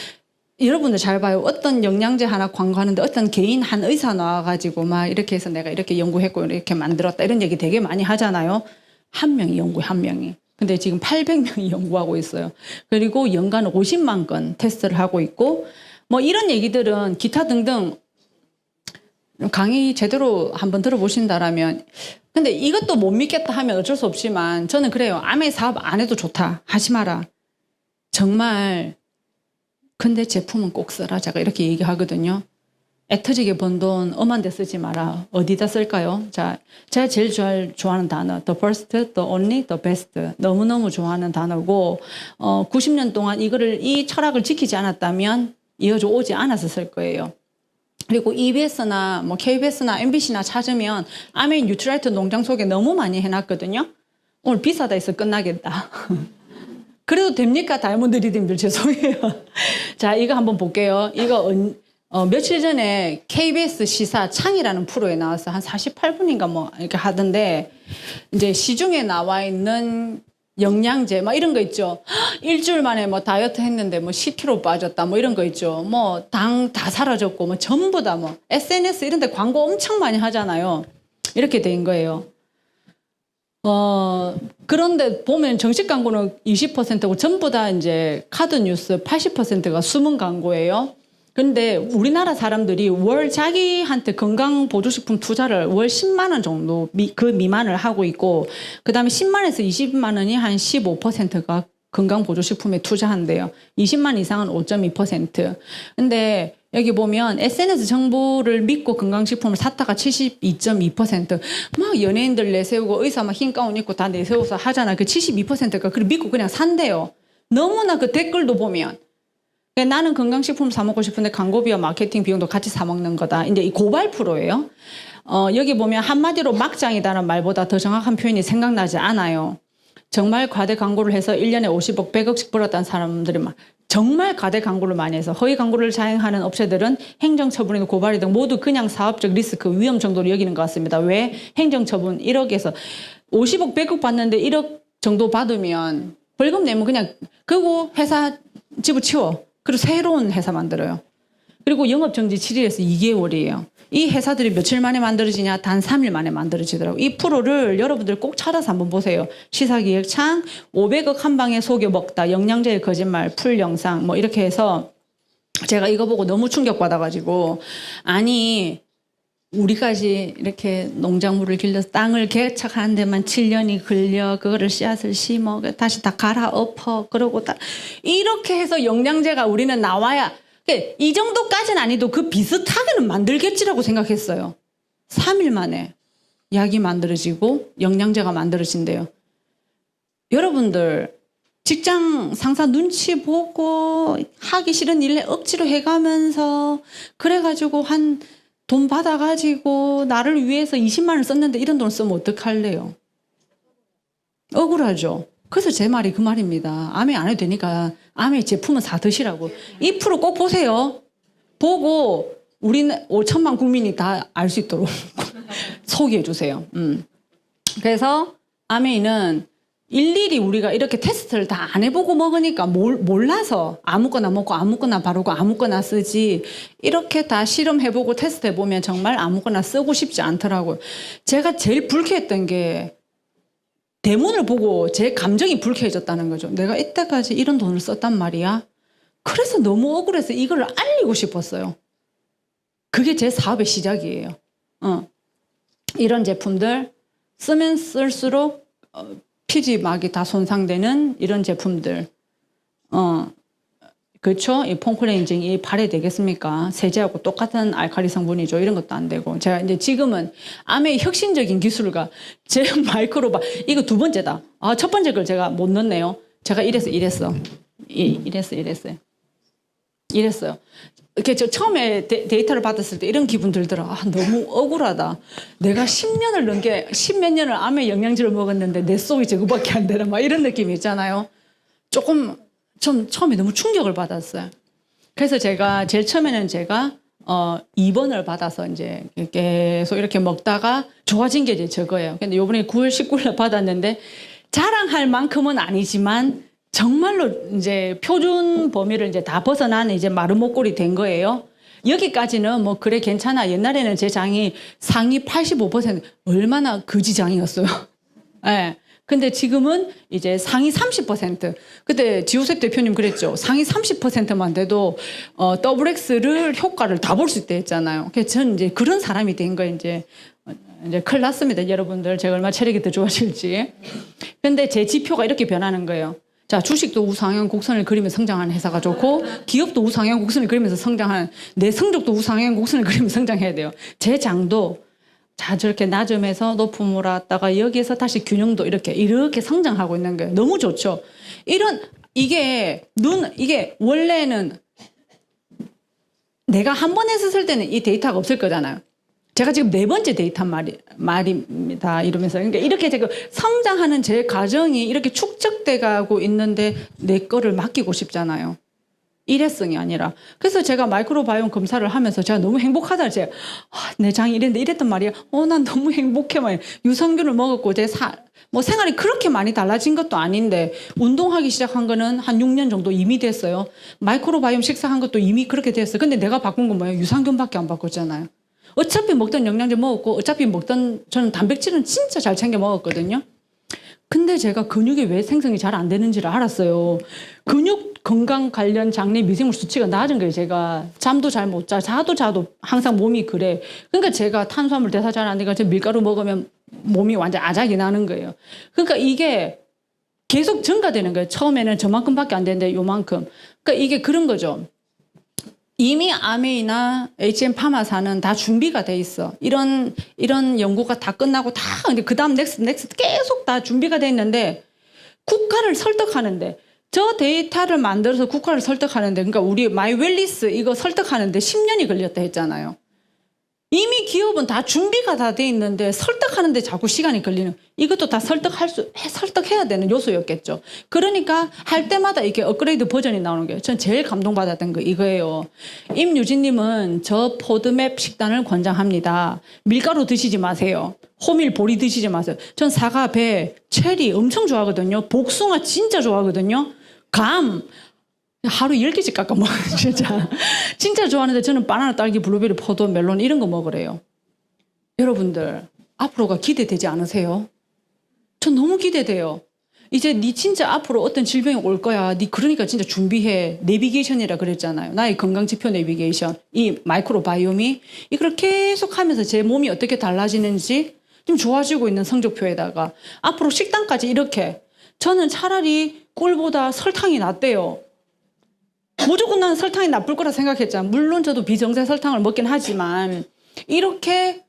여러분들 잘 봐요. 어떤 영양제 하나 광고하는데 어떤 개인 한 의사 나와가지고 막 이렇게 해서 내가 이렇게 연구했고 이렇게 만들었다 이런 얘기 되게 많이 하잖아요. 한 명이 연구해 한 명이. 근데 지금 800명이 연구하고 있어요. 그리고 연간 50만 건 테스트를 하고 있고 뭐 이런 얘기들은 기타 등등 강의 제대로 한번 들어보신다라면 근데 이것도 못 믿겠다 하면 어쩔 수 없지만 저는 그래요. 암의 사업 안 해도 좋다. 하지 마라. 정말 근데 제품은 꼭 써라. 제가 이렇게 얘기하거든요. 애터지게 번 돈 엄한 데 쓰지 마라. 어디다 쓸까요? 자, 제가 제일 좋아하는 단어 The first, the only, the best. 너무너무 좋아하는 단어고 90년 동안 이 철학을 지키지 않았다면 이어져 오지 않았을 거예요. 그리고 EBS나 뭐 KBS나 MBC나 찾으면 아메인 뉴트라이트 농장 속에 너무 많이 해놨거든요. 오늘 비싸다 해서 끝나겠다. 그래도 됩니까? 다이아몬드 리듬들 죄송해요. 자, 이거 한번 볼게요. 이거 며칠 전에 KBS 시사 창이라는 프로에 나와서 한 48분인가 뭐 이렇게 하던데 이제 시중에 나와 있는 영양제 막 이런 거 있죠. 일주일 만에 뭐 다이어트 했는데 뭐 10kg 빠졌다 뭐 이런 거 있죠. 뭐 당 다 사라졌고 뭐 전부 다 뭐 SNS 이런 데 광고 엄청 많이 하잖아요. 이렇게 된 거예요. 그런데 보면 정식 광고는 20%고 전부 다 이제 카드 뉴스 80%가 숨은 광고예요. 근데 우리나라 사람들이 월 자기한테 건강보조식품 투자를 월 10만 원 정도 그 미만을 하고 있고 그다음에 10만에서 20만 원이 한 15%가 건강보조식품에 투자한대요. 20만 이상은 5.2%. 근데 여기 보면 SNS 정보를 믿고 건강식품을 샀다가 72.2%. 막 연예인들 내세우고 의사 막 흰 가운 입고 다 내세워서 하잖아. 그 72%가 그걸 믿고 그냥 산대요. 너무나 그 댓글도 보면. 나는 건강식품 사 먹고 싶은데 광고비와 마케팅 비용도 같이 사 먹는 거다. 이제 이 고발 프로예요. 여기 보면 한마디로 막장이다라는 말보다 더 정확한 표현이 생각나지 않아요. 정말 과대 광고를 해서 1년에 50억, 100억씩 벌었다는 사람들이 정말 과대 광고를 많이 해서 허위 광고를 자행하는 업체들은 행정처분이나 고발이 등 모두 그냥 사업적 리스크, 위험 정도로 여기는 것 같습니다. 왜? 행정처분 1억에서 50억, 100억 받는데 1억 정도 받으면 벌금 내면 그냥 그리고 회사 집어치워. 그리고 새로운 회사 만들어요. 그리고 영업정지 7일에서 2개월이에요. 이 회사들이 며칠 만에 만들어지냐? 단 3일 만에 만들어지더라고요. 이 프로를 여러분들 꼭 찾아서 한번 보세요. 시사기획창 500억 한 방에 속여 먹다. 영양제의 거짓말 풀 영상 뭐 이렇게 해서 제가 이거 보고 너무 충격받아가지고 아니 우리까지 이렇게 농작물을 길러서 땅을 개척하는 데만 7년이 걸려 그거를 씨앗을 심어 다시 다 갈아엎어 그러고 이렇게 해서 영양제가 우리는 나와야 이 정도까지는 아니도 그 비슷하게는 만들겠지라고 생각했어요. 3일 만에 약이 만들어지고 영양제가 만들어진대요. 여러분들 직장 상사 눈치 보고 하기 싫은 일 억지로 해가면서 그래가지고 돈 받아가지고 나를 위해서 20만 원을 썼는데 이런 돈을 쓰면 어떡할래요? 억울하죠? 그래서 제 말이 그 말입니다. 아메 안 해도 되니까 아메 제품은 사 드시라고. 이 프로 꼭 보세요. 보고 우리는 5천만 국민이 다 알 수 있도록 소개해 주세요. 그래서 아메이는 일일이 우리가 이렇게 테스트를 다 안 해보고 먹으니까 몰라서 아무거나 먹고 아무거나 바르고 아무거나 쓰지 이렇게 다 실험해보고 테스트해보면 정말 아무거나 쓰고 싶지 않더라고요. 제가 제일 불쾌했던 게 대문을 보고 제 감정이 불쾌해졌다는 거죠. 내가 이때까지 이런 돈을 썼단 말이야. 그래서 너무 억울해서 이걸 알리고 싶었어요. 그게 제 사업의 시작이에요. 이런 제품들 쓰면 쓸수록 피지막이 다 손상되는 이런 제품들. 그렇죠? 이 폼클렌징이 발효되겠습니까? 세제하고 똑같은 알칼리 성분이죠. 이런 것도 안 되고. 제가 이제 지금은 암의 혁신적인 기술과 제 마이크로바, 이거 두 번째다. 첫 번째 걸 제가 못 넣었네요. 제가 이랬어요. 이렇게 저 처음에 데이터를 받았을 때 이런 기분 들더라. 너무 억울하다. 내가 10년을 넘게 10몇 년을 암의 영양제를 먹었는데 내 속이 저거밖에 안 되나 막 이런 느낌이 있잖아요. 좀 처음에 너무 충격을 받았어요. 그래서 제가 제일 처음에는 제가 2번을 받아서 이제 계속 이렇게 먹다가 좋아진 게 이제 저거예요. 근데 요번에 9월 19일에 받았는데 자랑할 만큼은 아니지만 정말로 이제 표준 범위를 이제 다 벗어난 이제 마른 목골이 된 거예요. 여기까지는 뭐 그래 괜찮아. 옛날에는 제 장이 상위 85% 얼마나 거지장이었어요. 예. 네. 근데 지금은 이제 상위 30%. 그때 지호셉 대표님 그랬죠. 상위 30%만 돼도 WX를 효과를 다 볼 수 있다 했잖아요. 그래서 저는 이제 그런 사람이 된 거예요. 이제 큰일 났습니다. 여러분들 제가 얼마나 체력이 더 좋아질지. 근데 제 지표가 이렇게 변하는 거예요. 자, 주식도 우상향 곡선을 그리면서 성장하는 회사가 좋고 기업도 우상향 곡선을 그리면서 성장하는 내 성적도 우상향 곡선을 그리면서 성장해야 돼요. 제 장도 자 저렇게 낮음에서 높음으로 왔다가 여기에서 다시 균형도 이렇게 성장하고 있는 거예요. 너무 좋죠. 이게 원래는 내가 한 번 했을 때는 이 데이터가 없을 거잖아요. 제가 지금 4번째 데이터 말입니다. 이러면서. 그러니까 이렇게 제가 성장하는 제 과정이 이렇게 축적돼 가고 있는데 내 거를 맡기고 싶잖아요. 일회성이 아니라. 그래서 제가 마이크로바이옴 검사를 하면서 제가 너무 행복하다. 제가 내 장이 이랬는데 이랬단 말이야. 난 너무 행복해. 막 유산균을 먹었고 제 뭐 생활이 그렇게 많이 달라진 것도 아닌데 운동하기 시작한 거는 한 6년 정도 이미 됐어요. 마이크로바이옴 식사한 것도 이미 그렇게 됐어요. 근데 내가 바꾼 건 뭐예요? 유산균밖에 안 바꿨잖아요. 어차피 먹던 영양제 먹었고 어차피 먹던 저는 단백질은 진짜 잘 챙겨 먹었거든요. 근데 제가 근육이 왜 생성이 잘 안 되는지를 알았어요. 근육 건강 관련 장내 미생물 수치가 낮은 거예요. 제가 잠도 잘 못 자. 자도 항상 몸이 그래. 그러니까 제가 탄수화물 대사 잘 안 되니까 밀가루 먹으면 몸이 완전 아작이 나는 거예요. 그러니까 이게 계속 증가되는 거예요. 처음에는 저만큼밖에 안 되는데 요만큼. 그러니까 이게 그런 거죠. 이미 아메이나 HM 파마사는 다 준비가 돼 있어. 이런 연구가 다 끝나고 다 그 다음 넥스트 계속 다 준비가 돼 있는데 국가를 설득하는데 저 데이터를 만들어서 국가를 설득하는데 그러니까 우리 마이웰리스 이거 설득하는데 10년이 걸렸다 했잖아요. 이미 기업은 다 준비가 다 돼 있는데 설득하는데 자꾸 시간이 걸리는 이것도 다 설득해야 되는 요소였겠죠. 그러니까 할 때마다 이렇게 업그레이드 버전이 나오는 거예요. 전 제일 감동받았던 거 이거예요. 임유진님은 저 포드맵 식단을 권장합니다. 밀가루 드시지 마세요. 호밀 보리 드시지 마세요. 전 사과, 배, 체리 엄청 좋아하거든요. 복숭아 진짜 좋아하거든요. 감 하루 10개씩 깎아 먹어요. 진짜 좋아하는데 저는 바나나, 딸기, 블루베리, 포도, 멜론 이런 거 먹으래요. 여러분들 앞으로가 기대되지 않으세요? 전 너무 기대돼요. 이제 니 진짜 앞으로 어떤 질병이 올 거야. 니 그러니까 진짜 준비해. 내비게이션이라 그랬잖아요. 나의 건강지표 내비게이션. 이 마이크로바이옴이 이걸 계속 하면서 제 몸이 어떻게 달라지는지 좀 좋아지고 있는 성적표에다가 앞으로 식단까지 이렇게 저는 차라리 꿀보다 설탕이 낫대요. 무조건 나는 설탕이 나쁠 거라 생각했잖아. 물론 저도 비정제 설탕을 먹긴 하지만 이렇게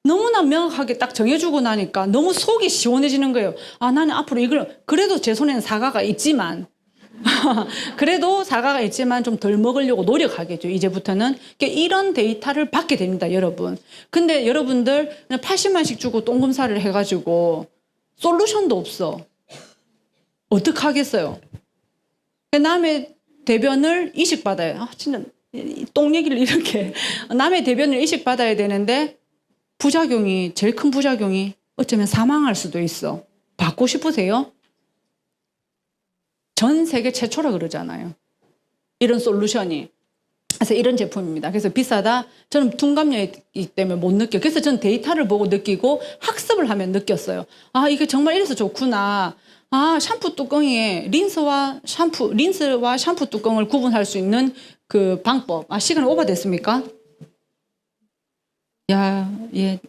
너무나 명확하게 딱 정해주고 나니까 너무 속이 시원해지는 거예요. 나는 앞으로 이걸 그래도 제 손에는 사과가 있지만 좀 덜 먹으려고 노력하겠죠. 이제부터는 이런 데이터를 받게 됩니다. 여러분. 근데 여러분들 80만씩 주고 똥검사를 해가지고 솔루션도 없어. 어떡하겠어요. 남의 대변을 이식받아요. 진짜 똥 얘기를 이렇게. 남의 대변을 이식받아야 되는데 제일 큰 부작용이 어쩌면 사망할 수도 있어. 받고 싶으세요? 전 세계 최초라 그러잖아요. 이런 솔루션이. 그래서 이런 제품입니다. 그래서 비싸다. 저는 둔감염이기 때문에 못 느껴요. 그래서 저는 데이터를 보고 느끼고 학습을 하면 느꼈어요. 이게 정말 이래서 좋구나. 샴푸 뚜껑에 린스와 샴푸 뚜껑을 구분할 수 있는 그 방법. 시간 오버됐습니까? 예.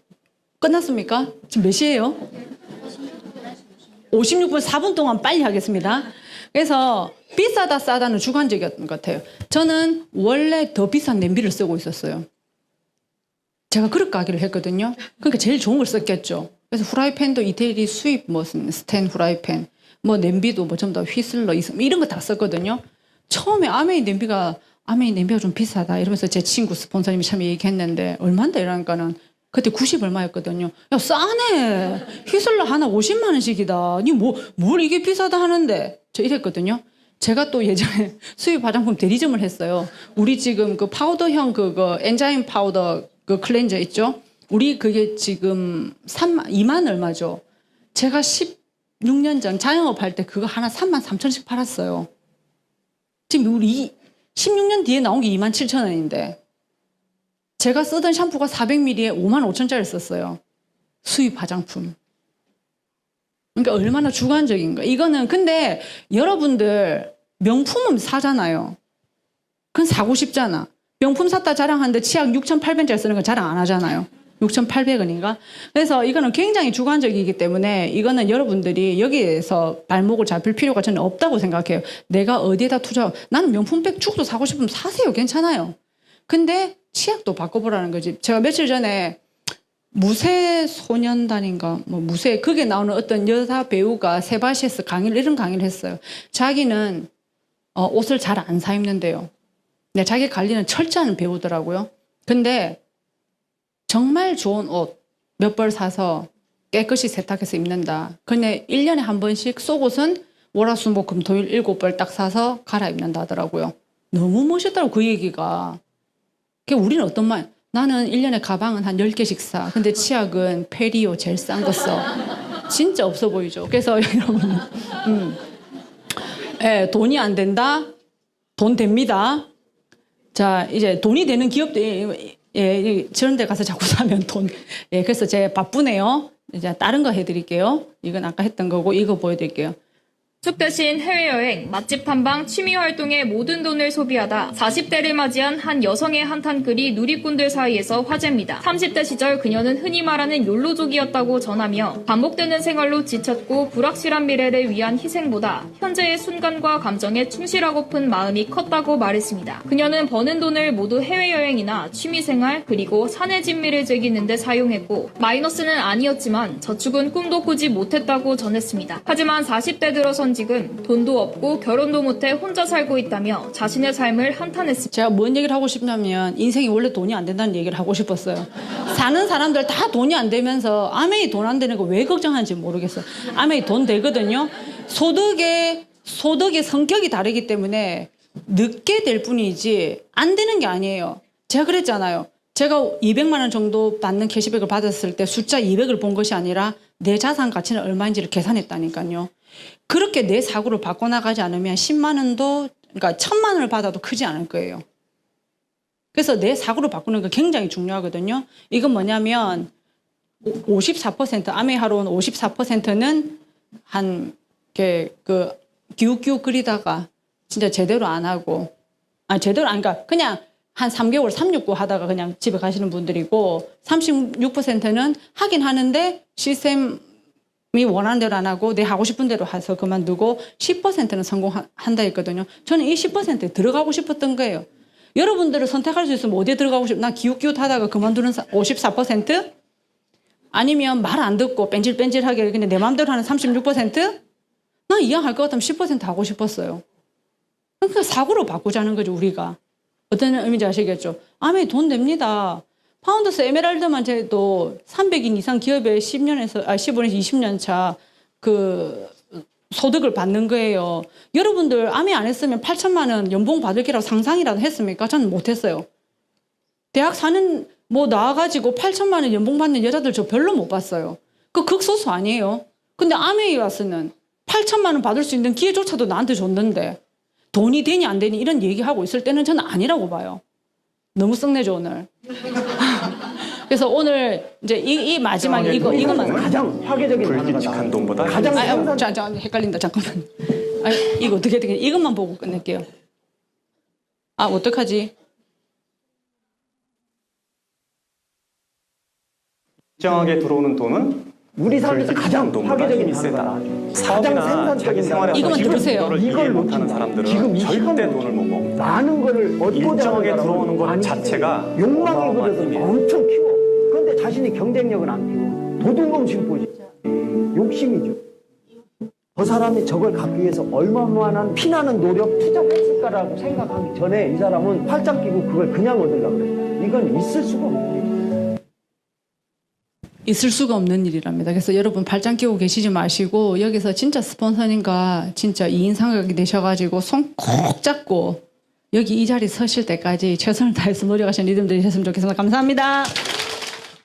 끝났습니까? 지금 몇 시예요? 56분 4분 동안 빨리 하겠습니다. 그래서 비싸다 싸다는 주관적이었던 것 같아요. 저는 원래 더 비싼 냄비를 쓰고 있었어요. 제가 그릇 가게를 했거든요. 그러니까 제일 좋은 걸 썼겠죠. 그래서 후라이팬도 이태리 수입 스텐 후라이팬 냄비도 전부 다 휘슬러 이런 거 다 썼거든요. 처음에 아메이 냄비가 좀 비싸다 이러면서 제 친구 스폰서님이 참 얘기했는데 얼마인데 이러니까는 그때 90 얼마였거든요. 야 싸네. 휘슬러 하나 50만 원씩이다. 니 뭘 이게 비싸다 하는데 저 이랬거든요. 제가 또 예전에 수입 화장품 대리점을 했어요. 우리 지금 그 파우더형 그거 엔자임 파우더 그 클렌저 있죠? 우리 그게 지금 2만 얼마죠? 제가 16년 전 자영업 할 때 그거 하나 3만 3천씩 팔았어요. 지금 우리 16년 뒤에 나온 게 2만 7천 원인데 제가 쓰던 샴푸가 400ml에 5만 5천짜리 썼어요. 수입 화장품. 그러니까 얼마나 주관적인가. 이거는 근데 여러분들 명품은 사잖아요. 그건 사고 싶잖아. 명품 샀다 자랑하는데 치약 6,800원짜리 쓰는 거 자랑 안 하잖아요. 6,800원인가? 그래서 이거는 굉장히 주관적이기 때문에 이거는 여러분들이 여기에서 발목을 잡힐 필요가 저는 없다고 생각해요. 내가 어디에다 나는 명품백 죽도 사고 싶으면 사세요. 괜찮아요. 근데 치약도 바꿔보라는 거지. 제가 며칠 전에 무쇠 소년단인가 무쇠 그게 나오는 어떤 여자 배우가 세바시에서 이런 강의를 했어요. 자기는 옷을 잘 안 사 입는데요. 자기 관리는 철저한 배우더라고요. 근데 정말 좋은 옷 몇 벌 사서 깨끗이 세탁해서 입는다. 근데 1년에 한 번씩 속옷은 월화수목금토일 7벌 딱 사서 갈아입는다 하더라고요. 너무 멋있더라고 그 얘기가. 우리는 어떤 말? 나는 1년에 가방은 한 10개씩 사. 근데 치약은 페리오 제일 싼 거 써. 진짜 없어 보이죠. 그래서 여러분, 돈이 안 된다? 돈 됩니다. 자, 이제 돈이 되는 기업도 저런 데 가서 자꾸 사면 돈. 그래서 제가 바쁘네요. 이제 다른 거 해드릴게요. 이건 아까 했던 거고 이거 보여드릴게요. 축 대신 해외여행, 맛집 탐방, 취미 활동에 모든 돈을 소비하다 40대를 맞이한 한 여성의 한탄글이 누리꾼들 사이에서 화제입니다. 30대 시절 그녀는 흔히 말하는 욜로족이었다고 전하며 반복되는 생활로 지쳤고 불확실한 미래를 위한 희생보다 현재의 순간과 감정에 충실하고픈 마음이 컸다고 말했습니다. 그녀는 버는 돈을 모두 해외여행이나 취미생활 그리고 산의 진미를 즐기는 데 사용했고 마이너스는 아니었지만 저축은 꿈도 꾸지 못했다고 전했습니다. 하지만 40대 들어선 지금 돈도 없고 결혼도 못해 혼자 살고 있다며 자신의 삶을 한탄했습니다. 제가 뭔 얘기를 하고 싶냐면 인생이 원래 돈이 안 된다는 얘기를 하고 싶었어요. 사는 사람들 다 돈이 안 되면서 아메이 돈 안 되는 거 왜 걱정하는지 모르겠어요. 아메이 돈 되거든요. 소득의 성격이 다르기 때문에 늦게 될 뿐이지 안 되는 게 아니에요. 제가 그랬잖아요. 제가 200만 원 정도 받는 캐시백을 받았을 때 숫자 200을 본 것이 아니라 내 자산 가치는 얼마인지를 계산했다니까요. 그렇게 내 사고를 바꿔나가지 않으면 10만 원도, 그러니까 1000만 원을 받아도 크지 않을 거예요. 그래서 내 사고를 바꾸는 거 굉장히 중요하거든요. 이건 뭐냐면 54%, 아메이하러 온 54%는 기웃기웃 거리다가 진짜 제대로 안 하고, 그러니까 그냥 한 3개월 369 하다가 그냥 집에 가시는 분들이고 36%는 하긴 하는데 시스템이 원하는 대로 안 하고 내 하고 싶은 대로 해서 그만두고 10%는 성공한다 했거든요. 저는 이 10%에 들어가고 싶었던 거예요. 여러분들을 선택할 수 있으면 어디에 들어가고 싶나 기웃기웃 하다가 그만두는 54%? 아니면 말 안 듣고 뺀질뺀질하게 그냥 내 마음대로 하는 36%? 난 이왕할 것 같으면 10% 하고 싶었어요. 그러니까 사고로 바꾸자는 거죠, 우리가. 어떤 의미인지 아시겠죠? 아메이 돈 됩니다. 파운더스 에메랄드만 해도 300인 이상 기업에 15년에서 20년 차 소득을 받는 거예요. 여러분들 아메이 안 했으면 8천만 원 연봉 받을 기라고 상상이라도 했습니까? 저는 못했어요. 대학 나와가지고 8천만 원 연봉 받는 여자들 저 별로 못 봤어요. 그 극소수 아니에요. 근데 아메이 와서는 8천만 원 받을 수 있는 기회조차도 나한테 줬는데 돈이 되니 안 되니 이런 얘기하고 있을 때는 저는 아니라고 봐요. 너무 썩내죠 오늘. 그래서 오늘 이제 이 마지막에 이것만 가장 화기적인 불규칙한 돈보다 가장 잠깐 헷갈린다 잠깐만. 이거 어떻게 이것만 보고 끝낼게요. 어떡하지? 일정하게 들어오는 돈은 우리 삶에서 가장 돈보다 화기적인 힘이 세다. 가장 사업이나 자기 생산적인 생활에서 이것만 들으세요. 이걸 이해 못하는 사람들은 지금 이 절대 시간에 돈을 못 먹는다. 많은 거를 얻고자 일정하게 하는 들어오는 것 사람은 자체가 욕망이 어마어마한 그래도 힘이에요. 엄청 키워. 그런데 자신이 경쟁력은 안 키워. 도둑놈 심보지. 욕심이죠. 저 사람이 저걸 갖기 위해서 얼마만한 피나는 노력 투자했을까라고 생각하기 전에 이 사람은 팔짱 끼고 그걸 그냥 얻으려고 그래요. 이건 있을 수가 없는 일이에요. 있을 수가 없는 일이랍니다. 그래서 여러분 발장 끼고 계시지 마시고 여기서 진짜 스폰서님과 진짜 2인 삼각이 되셔가지고 손 꼭 잡고 여기 이 자리 서실 때까지 최선을 다해서 노력하시는 리듬들이 되셨으면 좋겠습니다. 감사합니다.